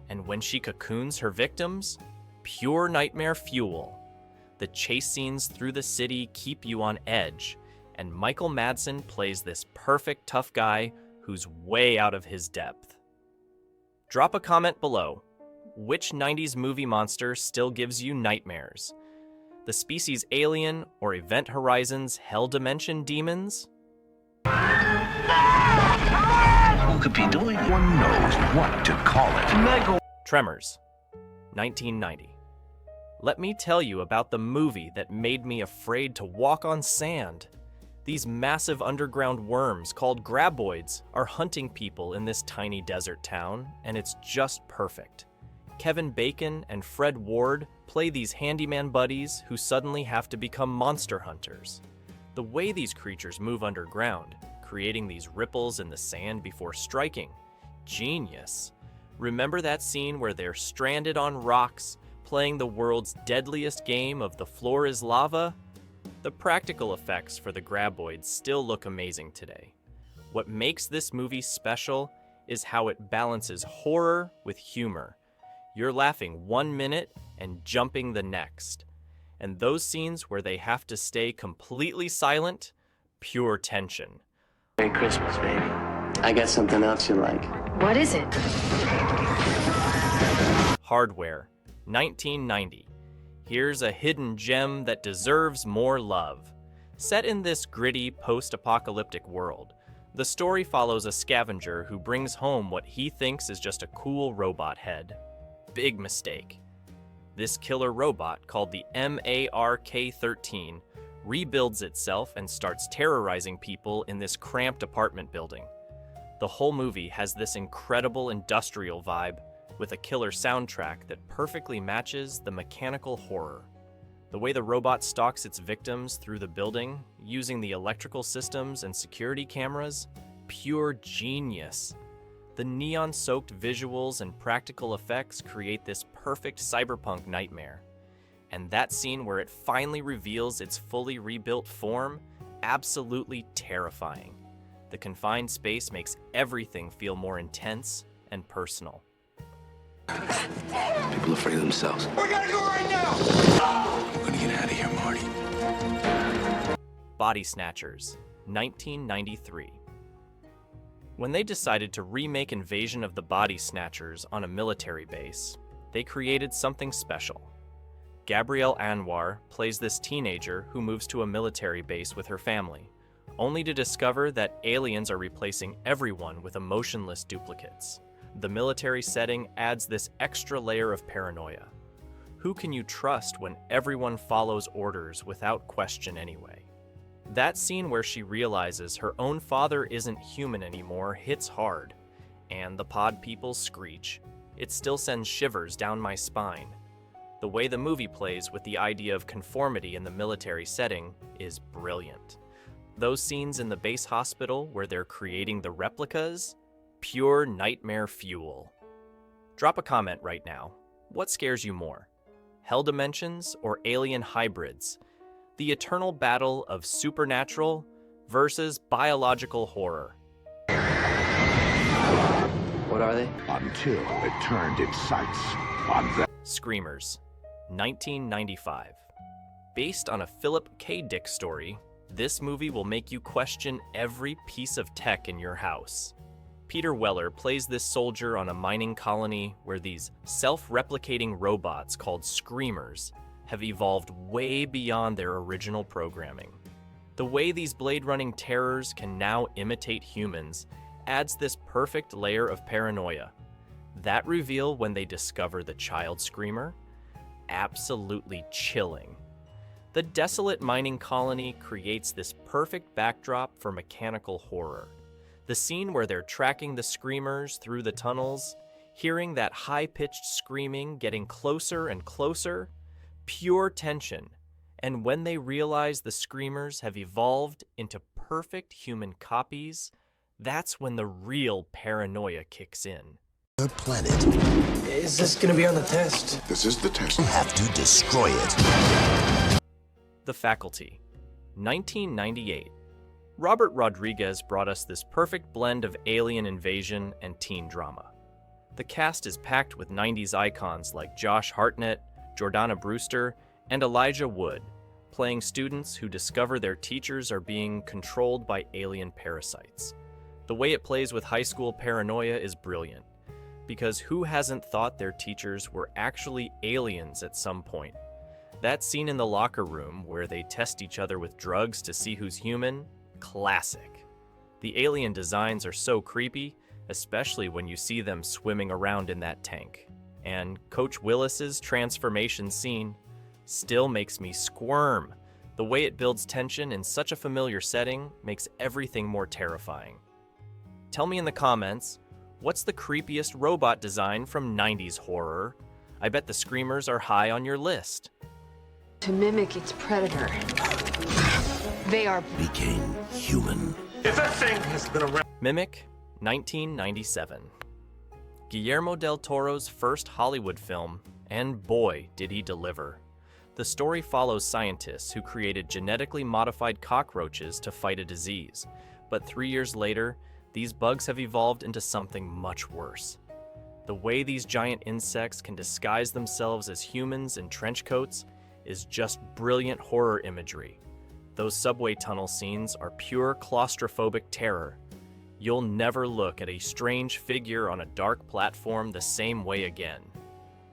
And when she cocoons her victims, pure nightmare fuel. The chase scenes through the city keep you on edge, and Michael Madsen plays this perfect tough guy who's way out of his depth. Drop a comment below. Which 90s movie monster still gives you nightmares? The species Alien or Event Horizon's Hell Dimension demons? Who could be doing it? One knows what to call it. Tremors, 1990. Let me tell you about the movie that made me afraid to walk on sand. These massive underground worms called graboids are hunting people in this tiny desert town, and it's just perfect. Kevin Bacon and Fred Ward play these handyman buddies who suddenly have to become monster hunters. The way these creatures move underground, creating these ripples in the sand before striking, genius. Remember that scene where they're stranded on rocks, playing the world's deadliest game of the floor is lava? The practical effects for the graboids still look amazing today. What makes this movie special is how it balances horror with humor. You're laughing 1 minute and jumping the next. And those scenes where they have to stay completely silent, pure tension. Merry Christmas, baby. I got something else you like. What is it? Hardware, 1990. Here's a hidden gem that deserves more love. Set in this gritty, post-apocalyptic world, the story follows a scavenger who brings home what he thinks is just a cool robot head. Big mistake. This killer robot, called the MARK-13, rebuilds itself and starts terrorizing people in this cramped apartment building. The The whole movie has this incredible industrial vibe with a killer soundtrack that perfectly matches the mechanical horror. The way the robot stalks its victims through the building, using the electrical systems and security cameras, pure genius. The neon-soaked visuals and practical effects create this perfect cyberpunk nightmare. And that scene where it finally reveals its fully rebuilt form, absolutely terrifying. The confined space makes everything feel more intense and personal. People afraid of themselves. We gotta go right now! I'm gonna get out of here, Marty. Body Snatchers, 1993. When they decided to remake Invasion of the Body Snatchers on a military base, they created something special. Gabrielle Anwar plays this teenager who moves to a military base with her family, only to discover that aliens are replacing everyone with emotionless duplicates. The military setting adds this extra layer of paranoia. Who can you trust when everyone follows orders without question anyway? That scene where she realizes her own father isn't human anymore hits hard, and the pod people screech. It still sends shivers down my spine. The way the movie plays with the idea of conformity in the military setting is brilliant. Those scenes in the base hospital where they're creating the replicas, pure nightmare fuel. Drop a comment right now. What scares you more? Hell dimensions or alien hybrids? The eternal battle of supernatural versus biological horror. What are they? Until it turned its sights on them. Screamers, 1995. Based on a Philip K. Dick story, this movie will make you question every piece of tech in your house. Peter Weller plays this soldier on a mining colony where these self-replicating robots called Screamers have evolved way beyond their original programming. The way these blade-running terrors can now imitate humans adds this perfect layer of paranoia. That reveal when they discover the child Screamer? Absolutely chilling. The desolate mining colony creates this perfect backdrop for mechanical horror. The scene where they're tracking the Screamers through the tunnels, hearing that high-pitched screaming getting closer and closer, pure tension. And when they realize the Screamers have evolved into perfect human copies, that's when the real paranoia kicks in. Your planet. Is this gonna be on the test? This is the test. You have to destroy it. The Faculty, 1998. Robert Rodriguez brought us this perfect blend of alien invasion and teen drama. The cast is packed with 90s icons like Josh Hartnett, Jordana Brewster, and Elijah Wood, playing students who discover their teachers are being controlled by alien parasites. The way it plays with high school paranoia is brilliant, because who hasn't thought their teachers were actually aliens at some point? That scene in the locker room where they test each other with drugs to see who's human, classic. The alien designs are so creepy, especially when you see them swimming around in that tank. And Coach Willis's transformation scene still makes me squirm. The way it builds tension in such a familiar setting makes everything more terrifying. Tell me in the comments, what's the creepiest robot design from 90s horror? I bet the Screamers are high on your list. To mimic its predator, they are became human. If that thing has been around. Mimic, 1997. Guillermo del Toro's first Hollywood film, and boy, did he deliver. The story follows scientists who created genetically modified cockroaches to fight a disease, but 3 years later, these bugs have evolved into something much worse. The way these giant insects can disguise themselves as humans in trench coats is just brilliant horror imagery. Those subway tunnel scenes are pure claustrophobic terror. You'll never look at a strange figure on a dark platform the same way again.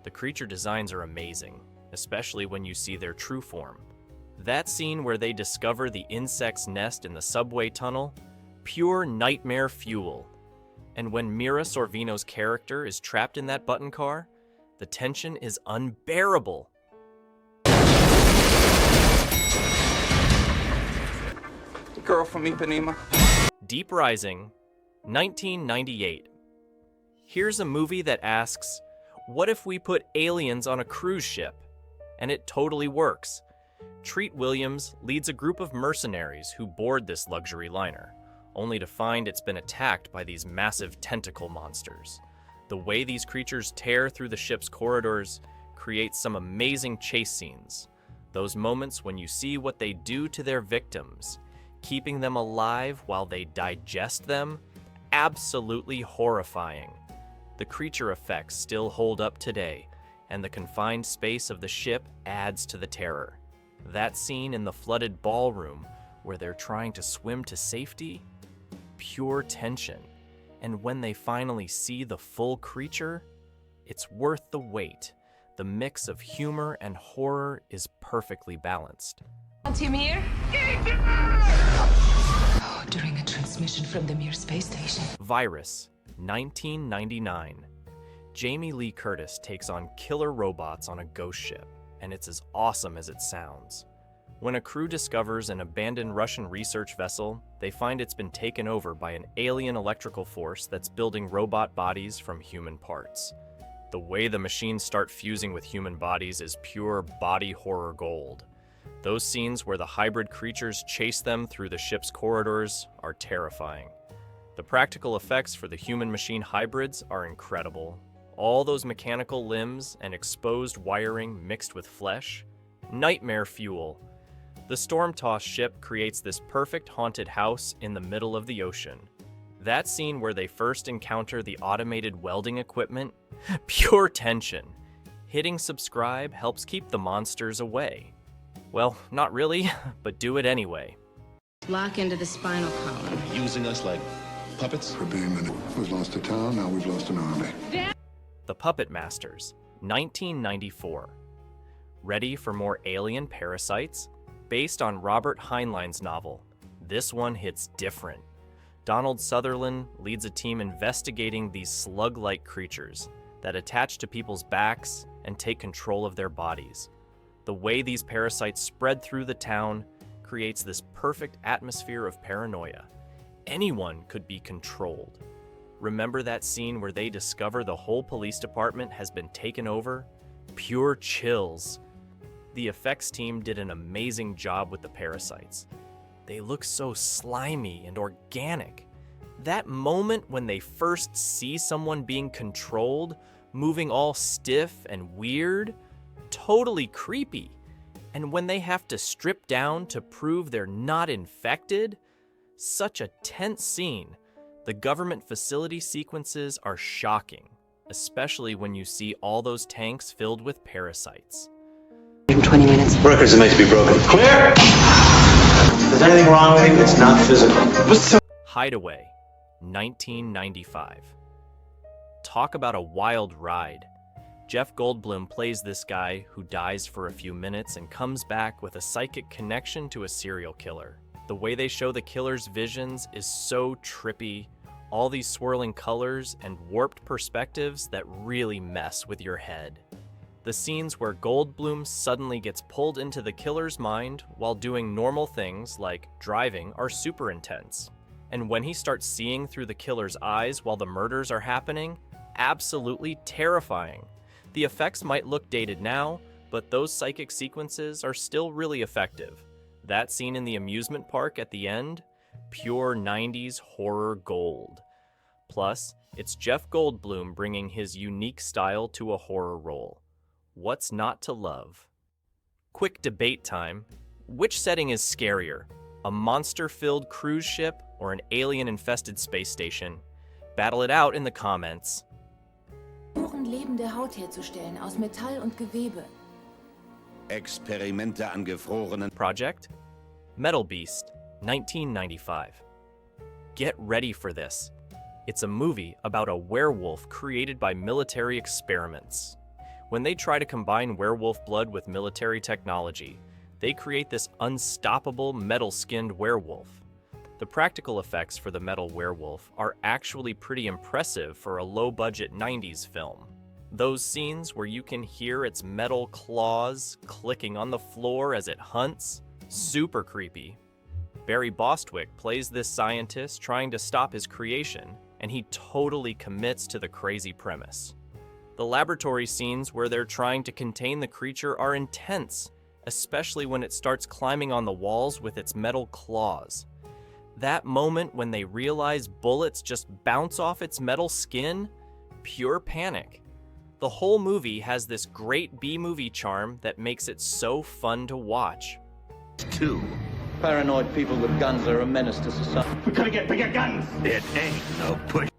The creature designs are amazing, especially when you see their true form. That scene where they discover the insect's nest in the subway tunnel, pure nightmare fuel. And when Mira Sorvino's character is trapped in that button car, the tension is unbearable. The girl from Ipanema. Deep Rising, 1998. Here's a movie that asks, what if we put aliens on a cruise ship? And it totally works. Treat Williams leads a group of mercenaries who board this luxury liner, only to find it's been attacked by these massive tentacle monsters. The way these creatures tear through the ship's corridors creates some amazing chase scenes. Those moments when you see what they do to their victims, keeping them alive while they digest them, absolutely horrifying. The creature effects still hold up today, and the confined space of the ship adds to the terror. That scene in the flooded ballroom where they're trying to swim to safety, pure tension. And when they finally see the full creature, it's worth the wait. The mix of humor and horror is perfectly balanced. Timir? During a transmission from the Mir space station. Virus, 1999. Jamie Lee Curtis takes on killer robots on a ghost ship, and it's as awesome as it sounds. When a crew discovers an abandoned Russian research vessel, they find it's been taken over by an alien electrical force that's building robot bodies from human parts. The way the machines start fusing with human bodies is pure body horror gold. Those scenes where the hybrid creatures chase them through the ship's corridors are terrifying. The practical effects for the human-machine hybrids are incredible. All those mechanical limbs and exposed wiring mixed with flesh, nightmare fuel. The storm-tossed ship creates this perfect haunted house in the middle of the ocean. That scene where they first encounter the automated welding equipment, pure tension. Hitting subscribe helps keep the monsters away. Well, not really, but do it anyway. Lock into the spinal column. Using us like puppets? For being minute. We've lost a town, now we've lost an army. The Puppet Masters, 1994. Ready for more alien parasites? Based on Robert Heinlein's novel, this one hits different. Donald Sutherland leads a team investigating these slug-like creatures that attach to people's backs and take control of their bodies. The way these parasites spread through the town creates this perfect atmosphere of paranoia. Anyone could be controlled. Remember that scene where they discover the whole police department has been taken over? Pure chills. The effects team did an amazing job with the parasites. They look so slimy and organic. That moment when they first see someone being controlled, moving all stiff and weird, totally creepy. And when they have to strip down to prove they're not infected, such a tense scene. The government facility sequences are shocking, especially when you see all those tanks filled with parasites. In 20 minutes. Breakers are made to be broken. Clear? If there's anything wrong with you, it's not physical. Hideaway, 1995. Talk about a wild ride. Jeff Goldblum plays this guy who dies for a few minutes and comes back with a psychic connection to a serial killer. The way they show the killer's visions is so trippy. All these swirling colors and warped perspectives that really mess with your head. The scenes where Goldblum suddenly gets pulled into the killer's mind while doing normal things like driving are super intense. And when he starts seeing through the killer's eyes while the murders are happening, absolutely terrifying. The effects might look dated now, but those psychic sequences are still really effective. That scene in the amusement park at the end, pure 90s horror gold. Plus, it's Jeff Goldblum bringing his unique style to a horror role. What's not to love? Quick debate time. Which setting is scarier? A monster-filled cruise ship or an alien-infested space station? Battle it out in the comments. Lebende Haut herzustellen aus Metall und Gewebe. Experimente an gefrorenen. Project? Metal Beast, 1995. Get ready for this. It's a movie about a werewolf created by military experiments. When they try to combine werewolf blood with military technology, they create this unstoppable metal-skinned werewolf. The practical effects for the metal werewolf are actually pretty impressive for a low-budget 90s film. Those scenes where you can hear its metal claws clicking on the floor as it hunts, super creepy. Barry Bostwick plays this scientist trying to stop his creation, and he totally commits to the crazy premise. The laboratory scenes where they're trying to contain the creature are intense, especially when it starts climbing on the walls with its metal claws. That moment when they realize bullets just bounce off its metal skin, pure panic. The whole movie has this great B-movie charm that makes it so fun to watch. 2. Paranoid people with guns are a menace to society. We gotta get bigger guns! It ain't no push.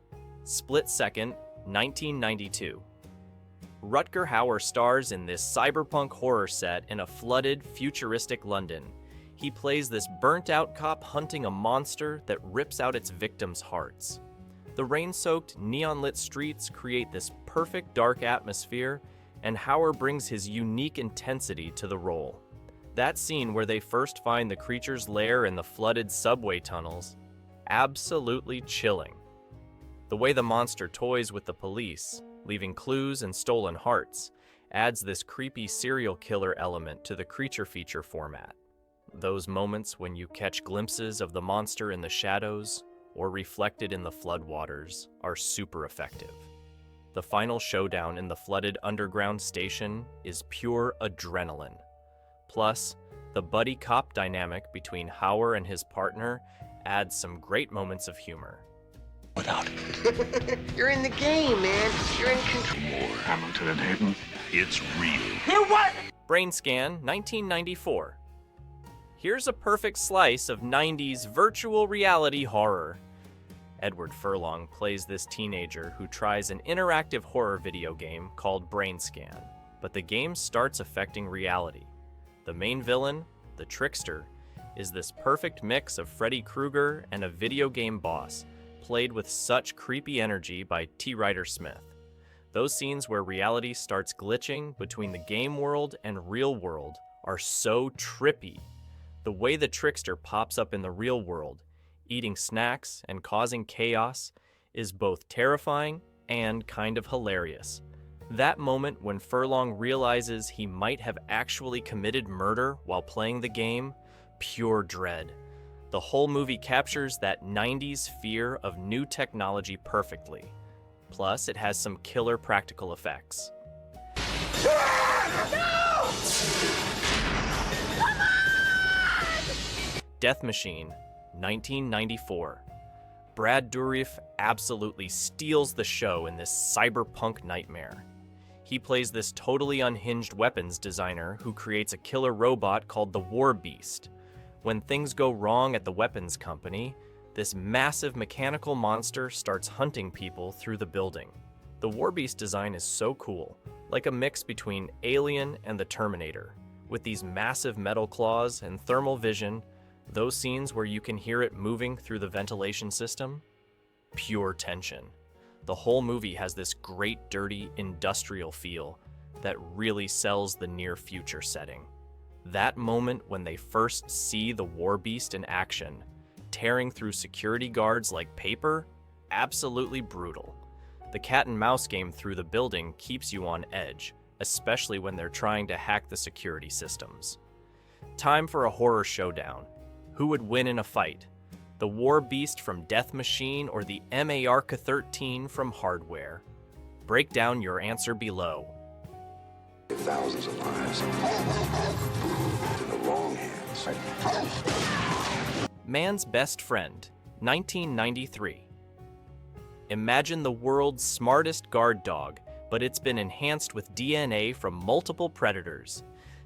Split Second, 1992. Rutger Hauer stars in this cyberpunk horror set in a flooded, futuristic London. He plays this burnt-out cop hunting a monster that rips out its victims' hearts. The rain-soaked, neon-lit streets create this perfect dark atmosphere, and Hauer brings his unique intensity to the role. That scene where they first find the creature's lair in the flooded subway tunnels, absolutely chilling. The way the monster toys with the police, leaving clues and stolen hearts, adds this creepy serial killer element to the creature feature format. Those moments when you catch glimpses of the monster in the shadows or reflected in the floodwaters are super effective. The final showdown in the flooded underground station is pure adrenaline. Plus, the buddy cop dynamic between Hauer and his partner adds some great moments of humor. Without You're in the game, man. You're in control. more Hamilton and Hayden, it's real. You're what? Brain Scan, 1994. Here's a perfect slice of 90s virtual reality horror. Edward Furlong plays this teenager who tries an interactive horror video game called Brain Scan, but the game starts affecting reality. The main villain, the Trickster, is this perfect mix of Freddy Krueger and a video game boss, played with such creepy energy by T. Ryder Smith. Those scenes where reality starts glitching between the game world and real world are so trippy. The way the Trickster pops up in the real world, eating snacks and causing chaos, is both terrifying and kind of hilarious. That moment when Furlong realizes he might have actually committed murder while playing the game, pure dread. The whole movie captures that 90s fear of new technology perfectly. Plus, it has some killer practical effects. Death Machine, 1994. Brad Dourif absolutely steals the show in this cyberpunk nightmare. He plays this totally unhinged weapons designer who creates a killer robot called the War Beast. When things go wrong at the weapons company, this massive mechanical monster starts hunting people through the building. The War Beast design is so cool, like a mix between Alien and the Terminator. With these massive metal claws and thermal vision, those scenes where you can hear it moving through the ventilation system, pure tension. The whole movie has this great, dirty, industrial feel that really sells the near future setting. That moment when they first see the War Beast in action, tearing through security guards like paper, absolutely brutal. The cat and mouse game through the building keeps you on edge, especially when they're trying to hack the security systems. Time for a horror showdown. Who would win in a fight? The War Beast from Death Machine or the MARC-13 from Hardware? Break down your answer below. Thousands of lives in the wrong hands. Man's Best Friend, 1993. Imagine the world's smartest guard dog, but it's been enhanced with DNA from multiple predators.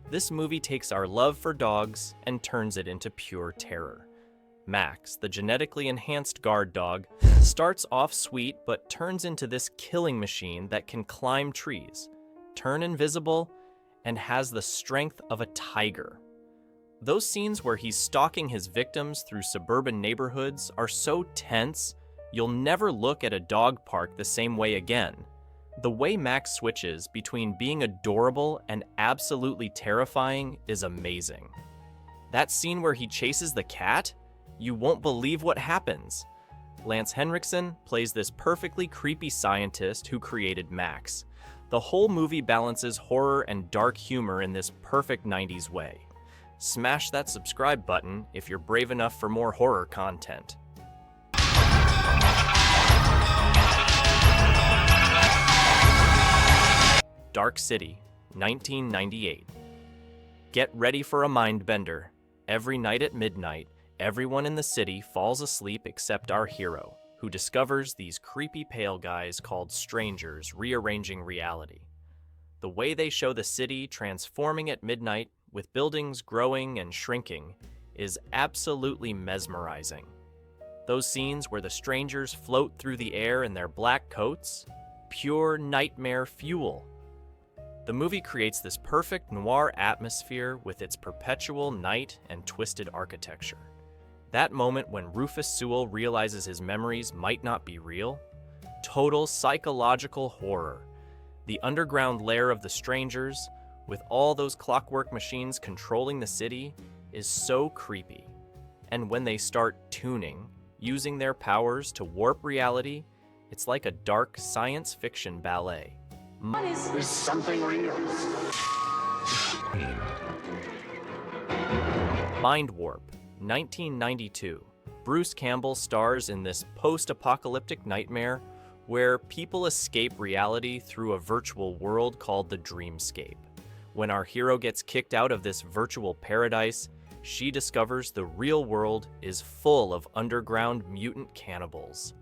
This movie takes our love for dogs and turns it into pure terror. Max, the genetically enhanced guard dog, starts off sweet but turns into this killing machine that can climb trees, turn invisible, and has the strength of a tiger. Those scenes where he's stalking his victims through suburban neighborhoods are so tense, you'll never look at a dog park the same way again. The way Max switches between being adorable and absolutely terrifying is amazing. That scene where he chases the cat? You won't believe what happens. Lance Henriksen plays this perfectly creepy scientist who created Max. The whole movie balances horror and dark humor in this perfect 90s way. Smash that subscribe button if you're brave enough for more horror content. Dark City, 1998. Get ready for a mind bender. Every night at midnight, everyone in the city falls asleep except our hero, who discovers these creepy pale guys called strangers rearranging reality. The way they show the city transforming at midnight, with buildings growing and shrinking, is absolutely mesmerizing. Those scenes where the strangers float through the air in their black coats, pure nightmare fuel. The movie creates this perfect noir atmosphere with its perpetual night and twisted architecture. That moment when Rufus Sewell realizes his memories might not be real, total psychological horror. The underground lair of the strangers, with all those clockwork machines controlling the city, is so creepy. And when they start tuning, using their powers to warp reality, it's like a dark science fiction ballet. There's something real. Mind Warp, 1992. Bruce Campbell stars in this post-apocalyptic nightmare where people escape reality through a virtual world called the Dreamscape. When our hero gets kicked out of this virtual paradise, she discovers the real world is full of underground mutant cannibals.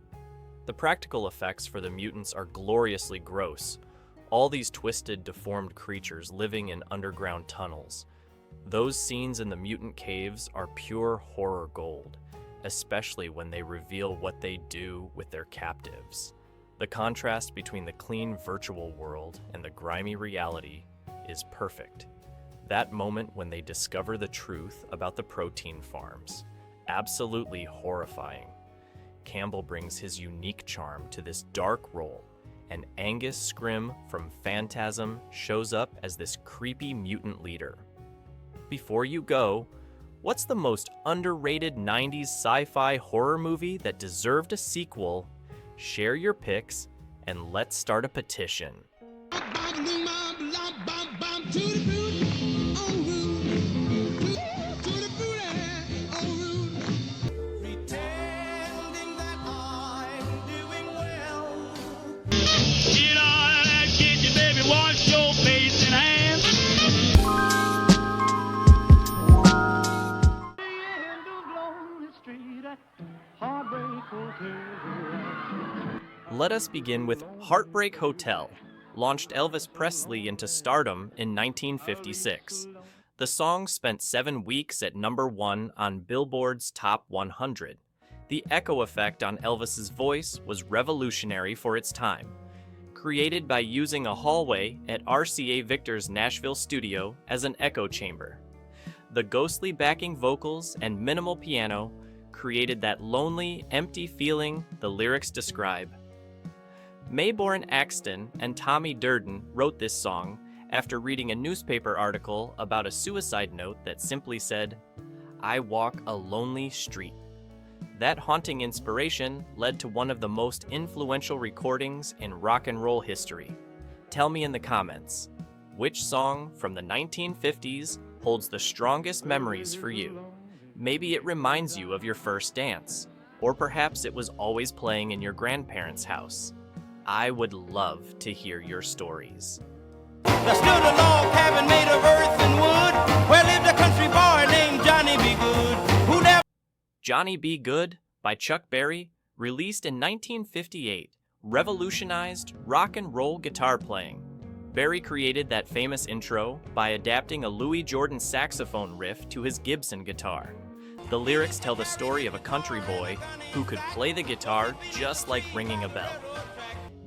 The practical effects for the mutants are gloriously gross. All these twisted, deformed creatures living in underground tunnels. Those scenes in the mutant caves are pure horror gold, especially when they reveal what they do with their captives. The contrast between the clean virtual world and the grimy reality is perfect. That moment when they discover the truth about the protein farms, absolutely horrifying. Campbell brings his unique charm to this dark role, and Angus Scrim from Phantasm shows up as this creepy mutant leader. Before you go, what's the most underrated 90s sci-fi horror movie that deserved a sequel? Share your picks, and let's start a petition. Let us begin with Heartbreak Hotel, launched Elvis Presley into stardom in 1956. The song spent 7 weeks at #1 on Billboard's Top 100. The echo effect on Elvis's voice was revolutionary for its time. Created by using a hallway at RCA Victor's Nashville studio as an echo chamber. The ghostly backing vocals and minimal piano created that lonely, empty feeling the lyrics describe. Mayborn Axton and Tommy Durden wrote this song after reading a newspaper article about a suicide note that simply said, "I walk a lonely street." That haunting inspiration led to one of the most influential recordings in rock and roll history. Tell me in the comments, which song from the 1950s holds the strongest memories for you? Maybe it reminds you of your first dance, or perhaps it was always playing in your grandparents' house. I would love to hear your stories. There stood a log cabin made of earth and wood, where lived a country boy named Johnny B. Good, who never... Johnny B. Good by Chuck Berry, released in 1958, revolutionized rock and roll guitar playing. Berry created that famous intro by adapting a Louis Jordan saxophone riff to his Gibson guitar. The lyrics tell the story of a country boy who could play the guitar just like ringing a bell.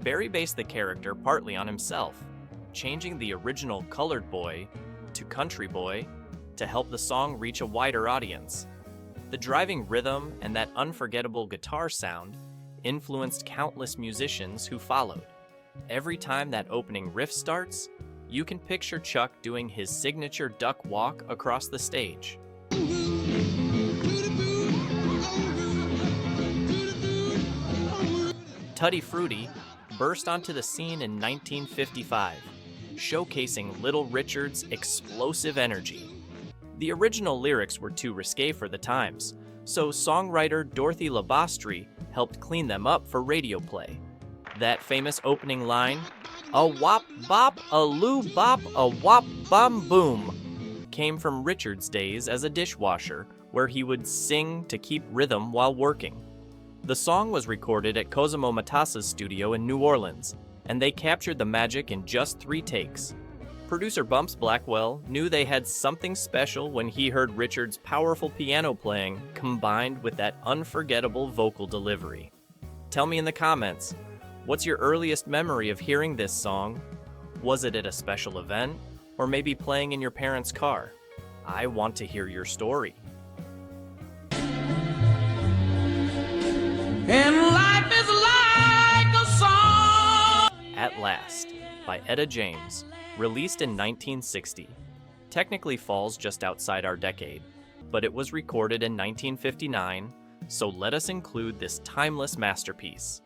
Berry based the character partly on himself, changing the original colored boy to country boy to help the song reach a wider audience. The driving rhythm and that unforgettable guitar sound influenced countless musicians who followed. Every time that opening riff starts, you can picture Chuck doing his signature duck walk across the stage. Tutti Frutti burst onto the scene in 1955, showcasing Little Richard's explosive energy. The original lyrics were too risque for the times, so songwriter Dorothy Labastri helped clean them up for radio play. That famous opening line, "A wop bop, a loo bop, a wop bum boom," came from Richard's days as a dishwasher, where he would sing to keep rhythm while working. The song was recorded at Cosimo Matassa's studio in New Orleans, and they captured the magic in just 3 takes. Producer Bumps Blackwell knew they had something special when he heard Richard's powerful piano playing combined with that unforgettable vocal delivery. Tell me in the comments, what's your earliest memory of hearing this song? Was it at a special event, or maybe playing in your parents' car? I want to hear your story. And life is like a song. At Last, by Etta James, released in 1960. Technically falls just outside our decade, but it was recorded in 1959, so let us include this timeless masterpiece.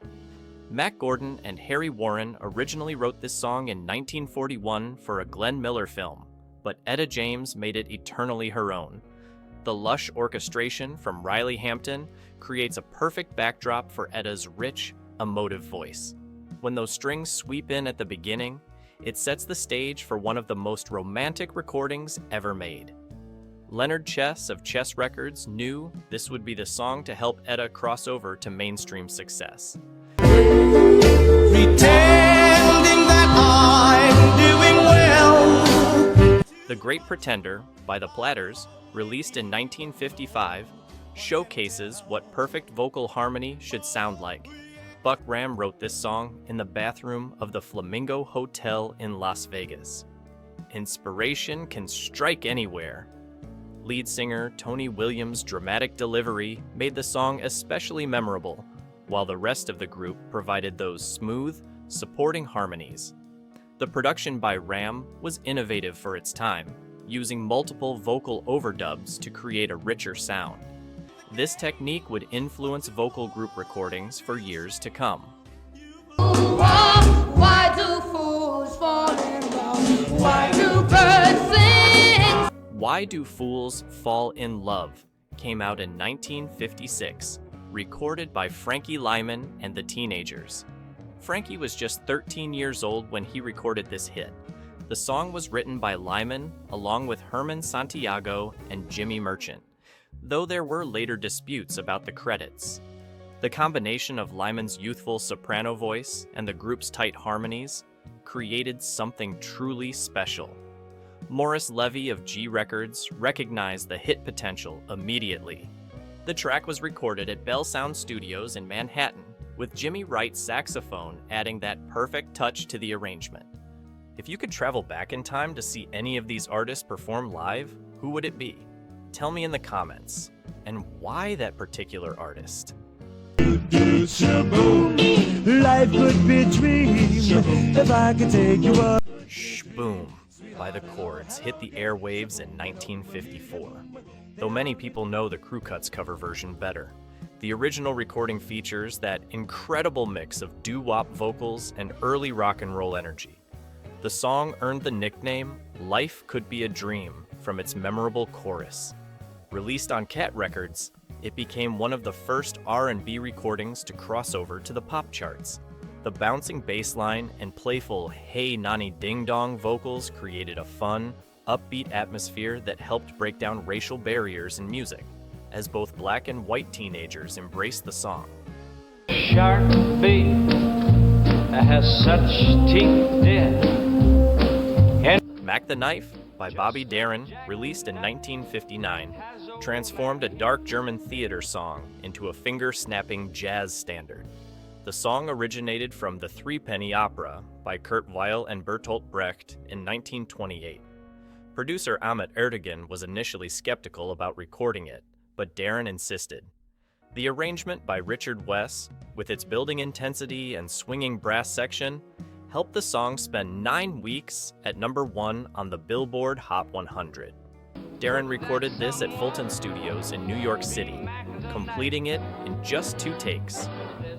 Mac Gordon and Harry Warren originally wrote this song in 1941 for a Glenn Miller film, but Etta James made it eternally her own. The lush orchestration from Riley Hampton creates a perfect backdrop for Etta's rich, emotive voice. When those strings sweep in at the beginning, it sets the stage for one of the most romantic recordings ever made. Leonard Chess of Chess Records knew this would be the song to help Etta cross over to mainstream success. Pretending that I'm doing well. The Great Pretender, by the Platters, released in 1955, showcases what perfect vocal harmony should sound like. Buck Ram wrote this song in the bathroom of the Flamingo Hotel in Las Vegas. Inspiration can strike anywhere. Lead singer Tony Williams' dramatic delivery made the song especially memorable, while the rest of the group provided those smooth, supporting harmonies. The production by Ram was innovative for its time, using multiple vocal overdubs to create a richer sound. This technique would influence vocal group recordings for years to come. Why do fools fall in love? Why do birds sing? Why Do Fools Fall in Love came out in 1956, recorded by Frankie Lyman and the Teenagers. Frankie was just 13 years old when he recorded this hit. The song was written by Lyman along with Herman Santiago and Jimmy Merchant, though there were later disputes about the credits. The combination of Lyman's youthful soprano voice and the group's tight harmonies created something truly special. Morris Levy of G Records recognized the hit potential immediately. The track was recorded at Bell Sound Studios in Manhattan, with Jimmy Wright's saxophone adding that perfect touch to the arrangement. If you could travel back in time to see any of these artists perform live, who would it be? Tell me in the comments. And why that particular artist? Life could be a dream if I could take you up. Shh Boom by the Chords hit the airwaves in 1954. Though many people know the Crew Cuts cover version better, the original recording features that incredible mix of doo-wop vocals and early rock and roll energy. The song earned the nickname Life Could Be a Dream from its memorable chorus. Released on Cat Records, it became one of the first R&B recordings to cross over to the pop charts. The bouncing bass line and playful "Hey Nani Ding Dong" vocals created a fun, upbeat atmosphere that helped break down racial barriers in music, as both black and white teenagers embraced the song. Shark bait has such teeth, dear. Mac the Knife by Bobby Darin, released in 1959, transformed a dark German theater song into a finger-snapping jazz standard. The song originated from The Threepenny Opera by Kurt Weill and Bertolt Brecht in 1928. Producer Ahmet Ertegun was initially skeptical about recording it, but Darin insisted. The arrangement by Richard Wess, with its building intensity and swinging brass section, helped the song spend 9 weeks at #1 on the Billboard Hot 100. Darin recorded this at Fulton Studios in New York City, completing it in just 2 takes.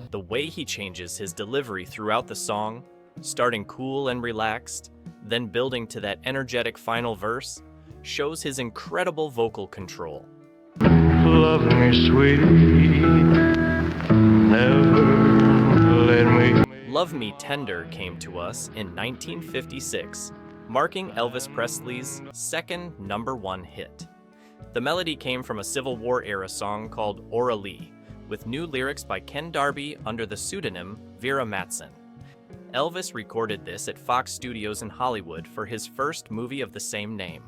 The way he changes his delivery throughout the song, starting cool and relaxed, then building to that energetic final verse, shows his incredible vocal control. Love me, sweetie, never let me. Love Me Tender came to us in 1956, marking Elvis Presley's second #1 hit. The melody came from a Civil War-era song called Ora Lee, with new lyrics by Ken Darby under the pseudonym Vera Mattson. Elvis recorded this at Fox Studios in Hollywood for his first movie of the same name.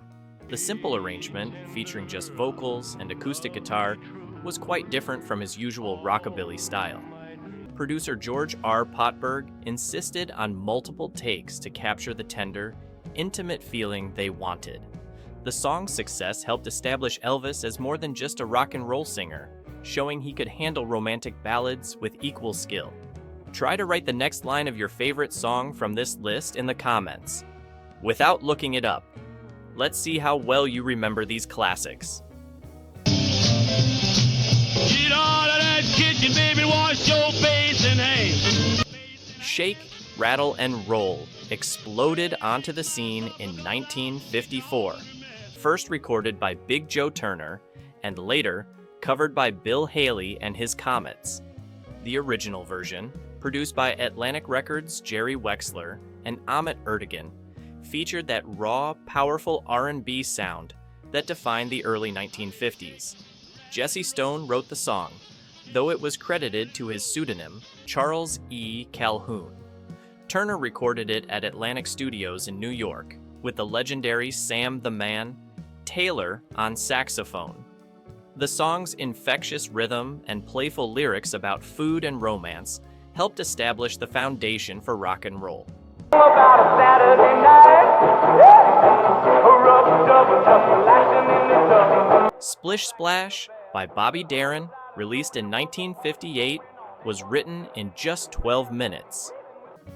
The simple arrangement, featuring just vocals and acoustic guitar, was quite different from his usual rockabilly style. Producer George R. Potberg insisted on multiple takes to capture the tender, intimate feeling they wanted. The song's success helped establish Elvis as more than just a rock and roll singer, showing he could handle romantic ballads with equal skill. Try to write the next line of your favorite song from this list in the comments, without looking it up. Let's see how well you remember these classics. Get out of that kitchen, baby, wash your face and hands. Shake, Rattle, and Roll exploded onto the scene in 1954, first recorded by Big Joe Turner, and later covered by Bill Haley and his Comets. The original version, produced by Atlantic Records' Jerry Wexler and Ahmet Ertegun, featured that raw, powerful R&B sound that defined the early 1950s. Jesse Stone wrote the song, though it was credited to his pseudonym, Charles E. Calhoun. Turner recorded it at Atlantic Studios in New York, with the legendary Sam the Man Taylor on saxophone. The song's infectious rhythm and playful lyrics about food and romance helped establish the foundation for rock and roll. About a Saturday night, yeah. A rough double just lashing in the tub. Splish Splash by Bobby Darin, released in 1958, was written in just 12 minutes.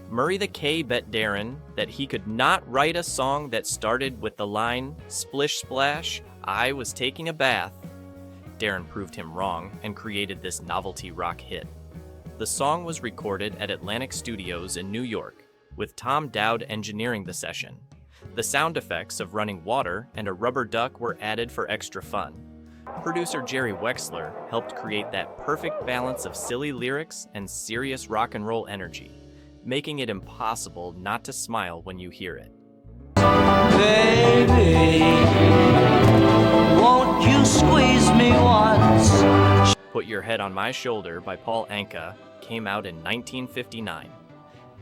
Murray the K bet Darin that he could not write a song that started with the line, "Splish Splash, I was taking a bath." Darin proved him wrong and created this novelty rock hit. The song was recorded at Atlantic Studios in New York, with Tom Dowd engineering the session. The sound effects of running water and a rubber duck were added for extra fun. Producer Jerry Wexler helped create that perfect balance of silly lyrics and serious rock and roll energy, making it impossible not to smile when you hear it. Baby, won't you squeeze me once? Put Your Head on My Shoulder by Paul Anka came out in 1959.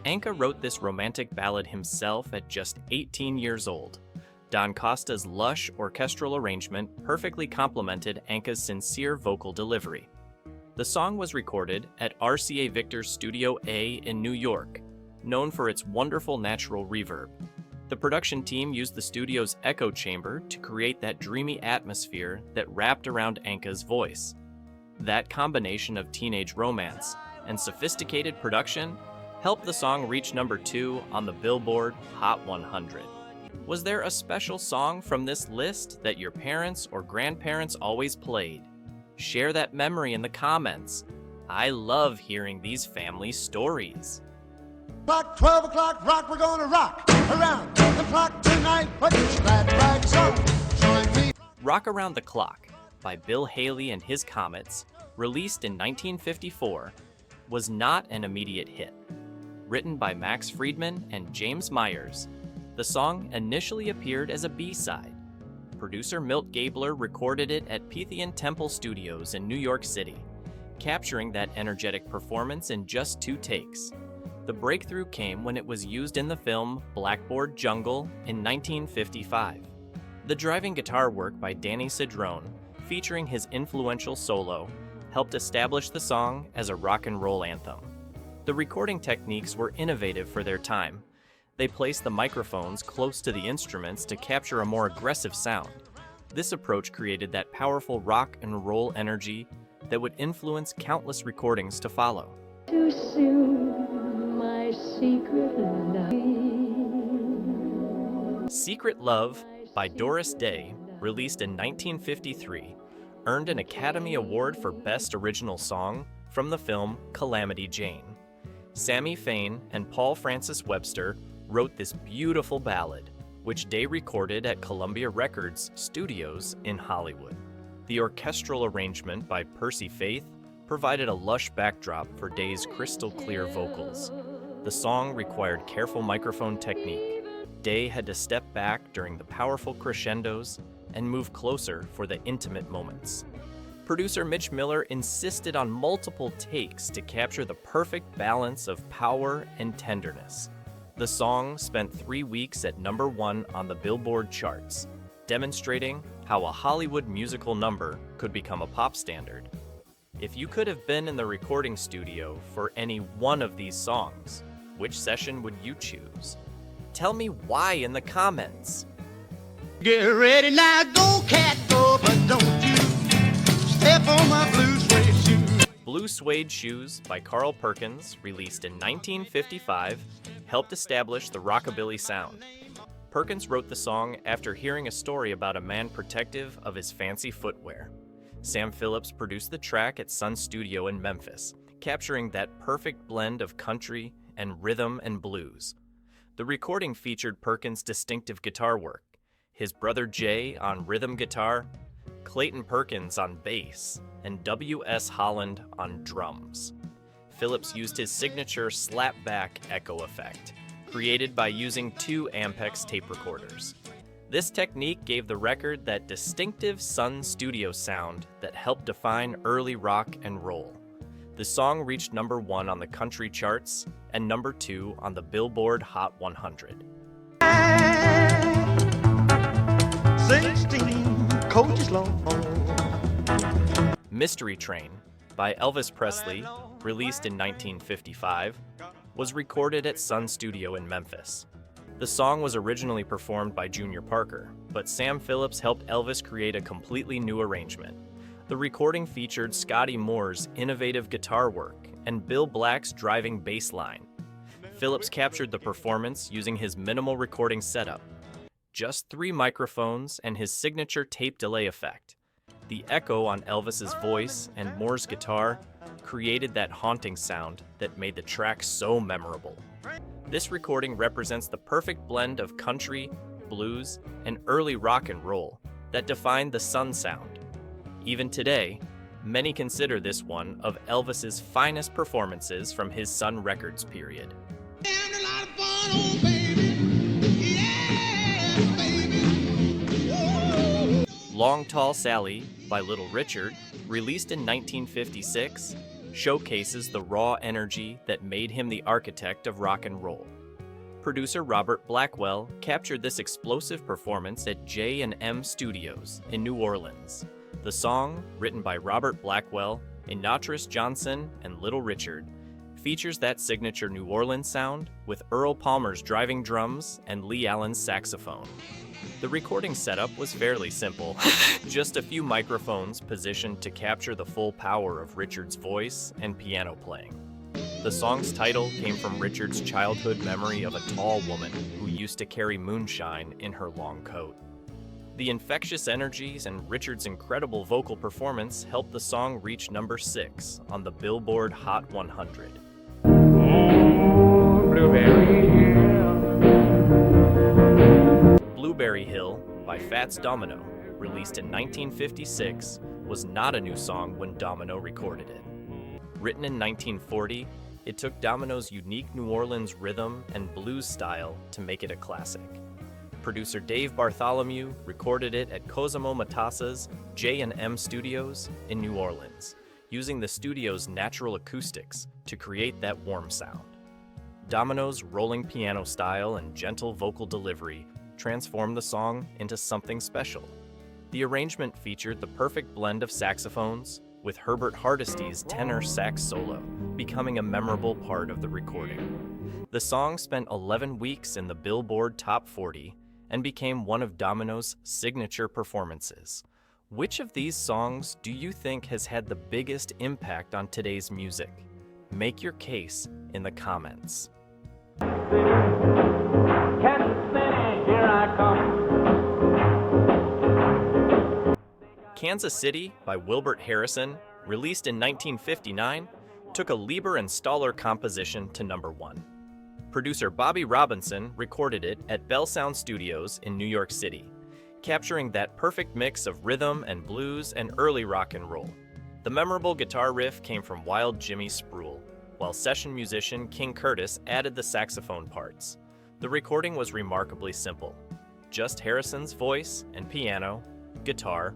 Anka wrote this romantic ballad himself at just 18 years old. Don Costa's lush orchestral arrangement perfectly complemented Anka's sincere vocal delivery. The song was recorded at RCA Victor's Studio A in New York, known for its wonderful natural reverb. The production team used the studio's echo chamber to create that dreamy atmosphere that wrapped around Anka's voice. That combination of teenage romance and sophisticated production helped the song reach #2 on the Billboard Hot 100. Was there a special song from this list that your parents or grandparents always played? Share that memory in the comments. I love hearing these family stories. Clock, 12 o'clock, rock, we're gonna rock around the clock tonight. Put your glad rags on, join me. Rock Around the Clock by Bill Haley and his Comets, released in 1954, was not an immediate hit. Written by Max Friedman and James Myers, the song initially appeared as a B-side. Producer Milt Gabler recorded it at Pythian Temple Studios in New York City, capturing that energetic performance in just 2 takes. The breakthrough came when it was used in the film Blackboard Jungle in 1955. The driving guitar work by Danny Cedrone, featuring his influential solo, helped establish the song as a rock and roll anthem. The recording techniques were innovative for their time. They placed the microphones close to the instruments to capture a more aggressive sound. This approach created that powerful rock and roll energy that would influence countless recordings to follow. Too soon, my secret love. Secret Love by Doris Day, released in 1953, earned an Academy Award for Best Original Song from the film Calamity Jane. Sammy Fain and Paul Francis Webster wrote this beautiful ballad, which Day recorded at Columbia Records Studios in Hollywood. The orchestral arrangement by Percy Faith provided a lush backdrop for Day's crystal-clear vocals. The song required careful microphone technique. Day had to step back during the powerful crescendos and move closer for the intimate moments. Producer Mitch Miller insisted on multiple takes to capture the perfect balance of power and tenderness. The song spent 3 weeks at #1 on the Billboard charts, demonstrating how a Hollywood musical number could become a pop standard. If you could have been in the recording studio for any one of these songs, which session would you choose? Tell me why in the comments. Get ready now, go cat go, but don't you step on my blue suede shoes. Blue Suede Shoes by Carl Perkins, released in 1955, helped establish the rockabilly sound. Perkins wrote the song after hearing a story about a man protective of his fancy footwear. Sam Phillips produced the track at Sun Studio in Memphis, capturing that perfect blend of country and rhythm and blues. The recording featured Perkins' distinctive guitar work, his brother Jay on rhythm guitar, Clayton Perkins on bass, and W.S. Holland on drums. Phillips used his signature slap-back echo effect, created by using 2 Ampex tape recorders. This technique gave the record that distinctive Sun Studio sound that helped define early rock and roll. The song reached #1 on the country charts and #2 on the Billboard Hot 100. 16 coaches long. Mystery Train by Elvis Presley, released in 1955, was recorded at Sun Studio in Memphis. The song was originally performed by Junior Parker, but Sam Phillips helped Elvis create a completely new arrangement. The recording featured Scotty Moore's innovative guitar work and Bill Black's driving bass line. Phillips captured the performance using his minimal recording setup, just 3 microphones and his signature tape delay effect. The echo on Elvis's voice and Moore's guitar created that haunting sound that made the track so memorable. This recording represents the perfect blend of country, blues, and early rock and roll that defined the Sun sound. Even today, many consider this one of Elvis's finest performances from his Sun Records period. Long Tall Sally by Little Richard, released in 1956, showcases the raw energy that made him the architect of rock and roll. Producer Robert Blackwell captured this explosive performance at J&M Studios in New Orleans. The song, written by Robert Blackwell, Inatris Johnson, and Little Richard, features that signature New Orleans sound with Earl Palmer's driving drums and Lee Allen's saxophone. The recording setup was fairly simple, just a few microphones positioned to capture the full power of Richard's voice and piano playing. The song's title came from Richard's childhood memory of a tall woman who used to carry moonshine in her long coat. The infectious energies and Richard's incredible vocal performance helped the song reach #6 on the Billboard Hot 100. Blueberry Hill by Fats Domino, released in 1956, was not a new song when Domino recorded it. Written in 1940, it took Domino's unique New Orleans rhythm and blues style to make it a classic. Producer Dave Bartholomew recorded it at Cosimo Matassa's J&M Studios in New Orleans, using the studio's natural acoustics to create that warm sound. Domino's rolling piano style and gentle vocal delivery transformed the song into something special. The arrangement featured the perfect blend of saxophones, with Herbert Hardesty's tenor sax solo becoming a memorable part of the recording. The song spent 11 weeks in the Billboard Top 40 and became one of Domino's signature performances. Which of these songs do you think has had the biggest impact on today's music? Make your case in the comments. Kansas City by Wilbert Harrison, released in 1959, took a Lieber and Staller composition to #1. Producer Bobby Robinson recorded it at Bell Sound Studios in New York City, capturing that perfect mix of rhythm and blues and early rock and roll. The memorable guitar riff came from Wild Jimmy Spruill, while session musician King Curtis added the saxophone parts. The recording was remarkably simple. Just Harrison's voice and piano, guitar,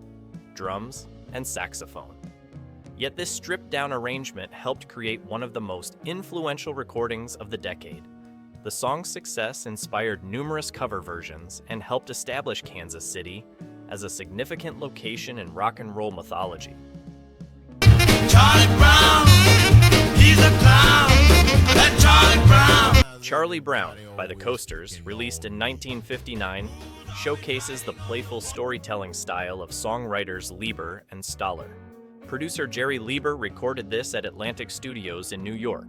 drums, and saxophone. Yet this stripped-down arrangement helped create one of the most influential recordings of the decade. The song's success inspired numerous cover versions and helped establish Kansas City as a significant location in rock and roll mythology. Charlie Brown, he's a clown. That Charlie Brown. Charlie Brown by the Coasters, released in 1959, showcases the playful storytelling style of songwriters Lieber and Stoller. Producer Jerry Lieber recorded this at Atlantic Studios in New York,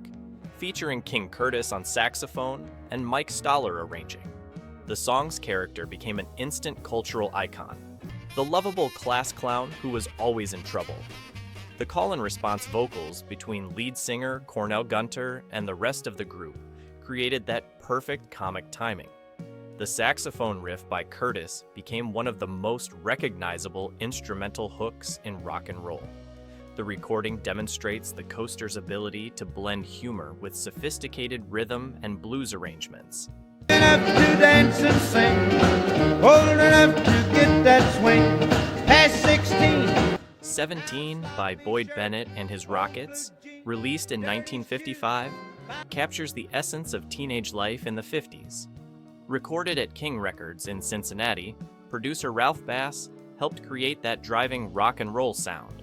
featuring King Curtis on saxophone and Mike Stoller arranging. The song's character became an instant cultural icon, the lovable class clown who was always in trouble. The call-and-response vocals between lead singer Cornell Gunter and the rest of the group created that perfect comic timing. The saxophone riff by Curtis became one of the most recognizable instrumental hooks in rock and roll. The recording demonstrates the Coasters' ability to blend humor with sophisticated rhythm and blues arrangements. Enough to dance and sing, old enough to get that swing, past 16. 17 by Boyd Bennett and His Rockets, released in 1955, captures the essence of teenage life in the 50s. Recorded at King Records in Cincinnati, producer Ralph Bass helped create that driving rock and roll sound.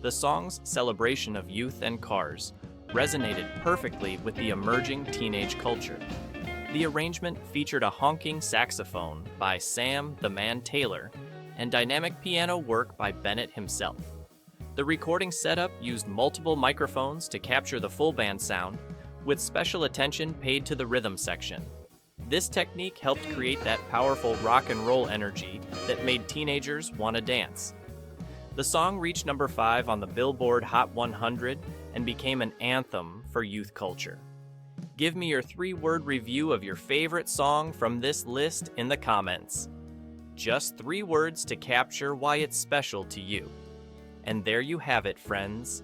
The song's celebration of youth and cars resonated perfectly with the emerging teenage culture. The arrangement featured a honking saxophone by Sam the Man Taylor and dynamic piano work by Bennett himself. The recording setup used multiple microphones to capture the full band sound, with special attention paid to the rhythm section. This technique helped create that powerful rock and roll energy that made teenagers want to dance. The song reached number 5 on the Billboard Hot 100 and became an anthem for youth culture. Give me your 3-word review of your favorite song from this list in the comments. Just 3 words to capture why it's special to you. And there you have it, friends.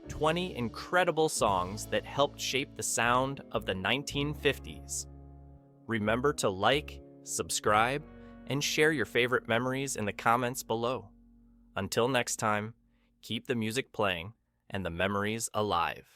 20 incredible songs that helped shape the sound of the 1950s. Remember to like, subscribe, and share your favorite memories in the comments below. Until next time, keep the music playing and the memories alive.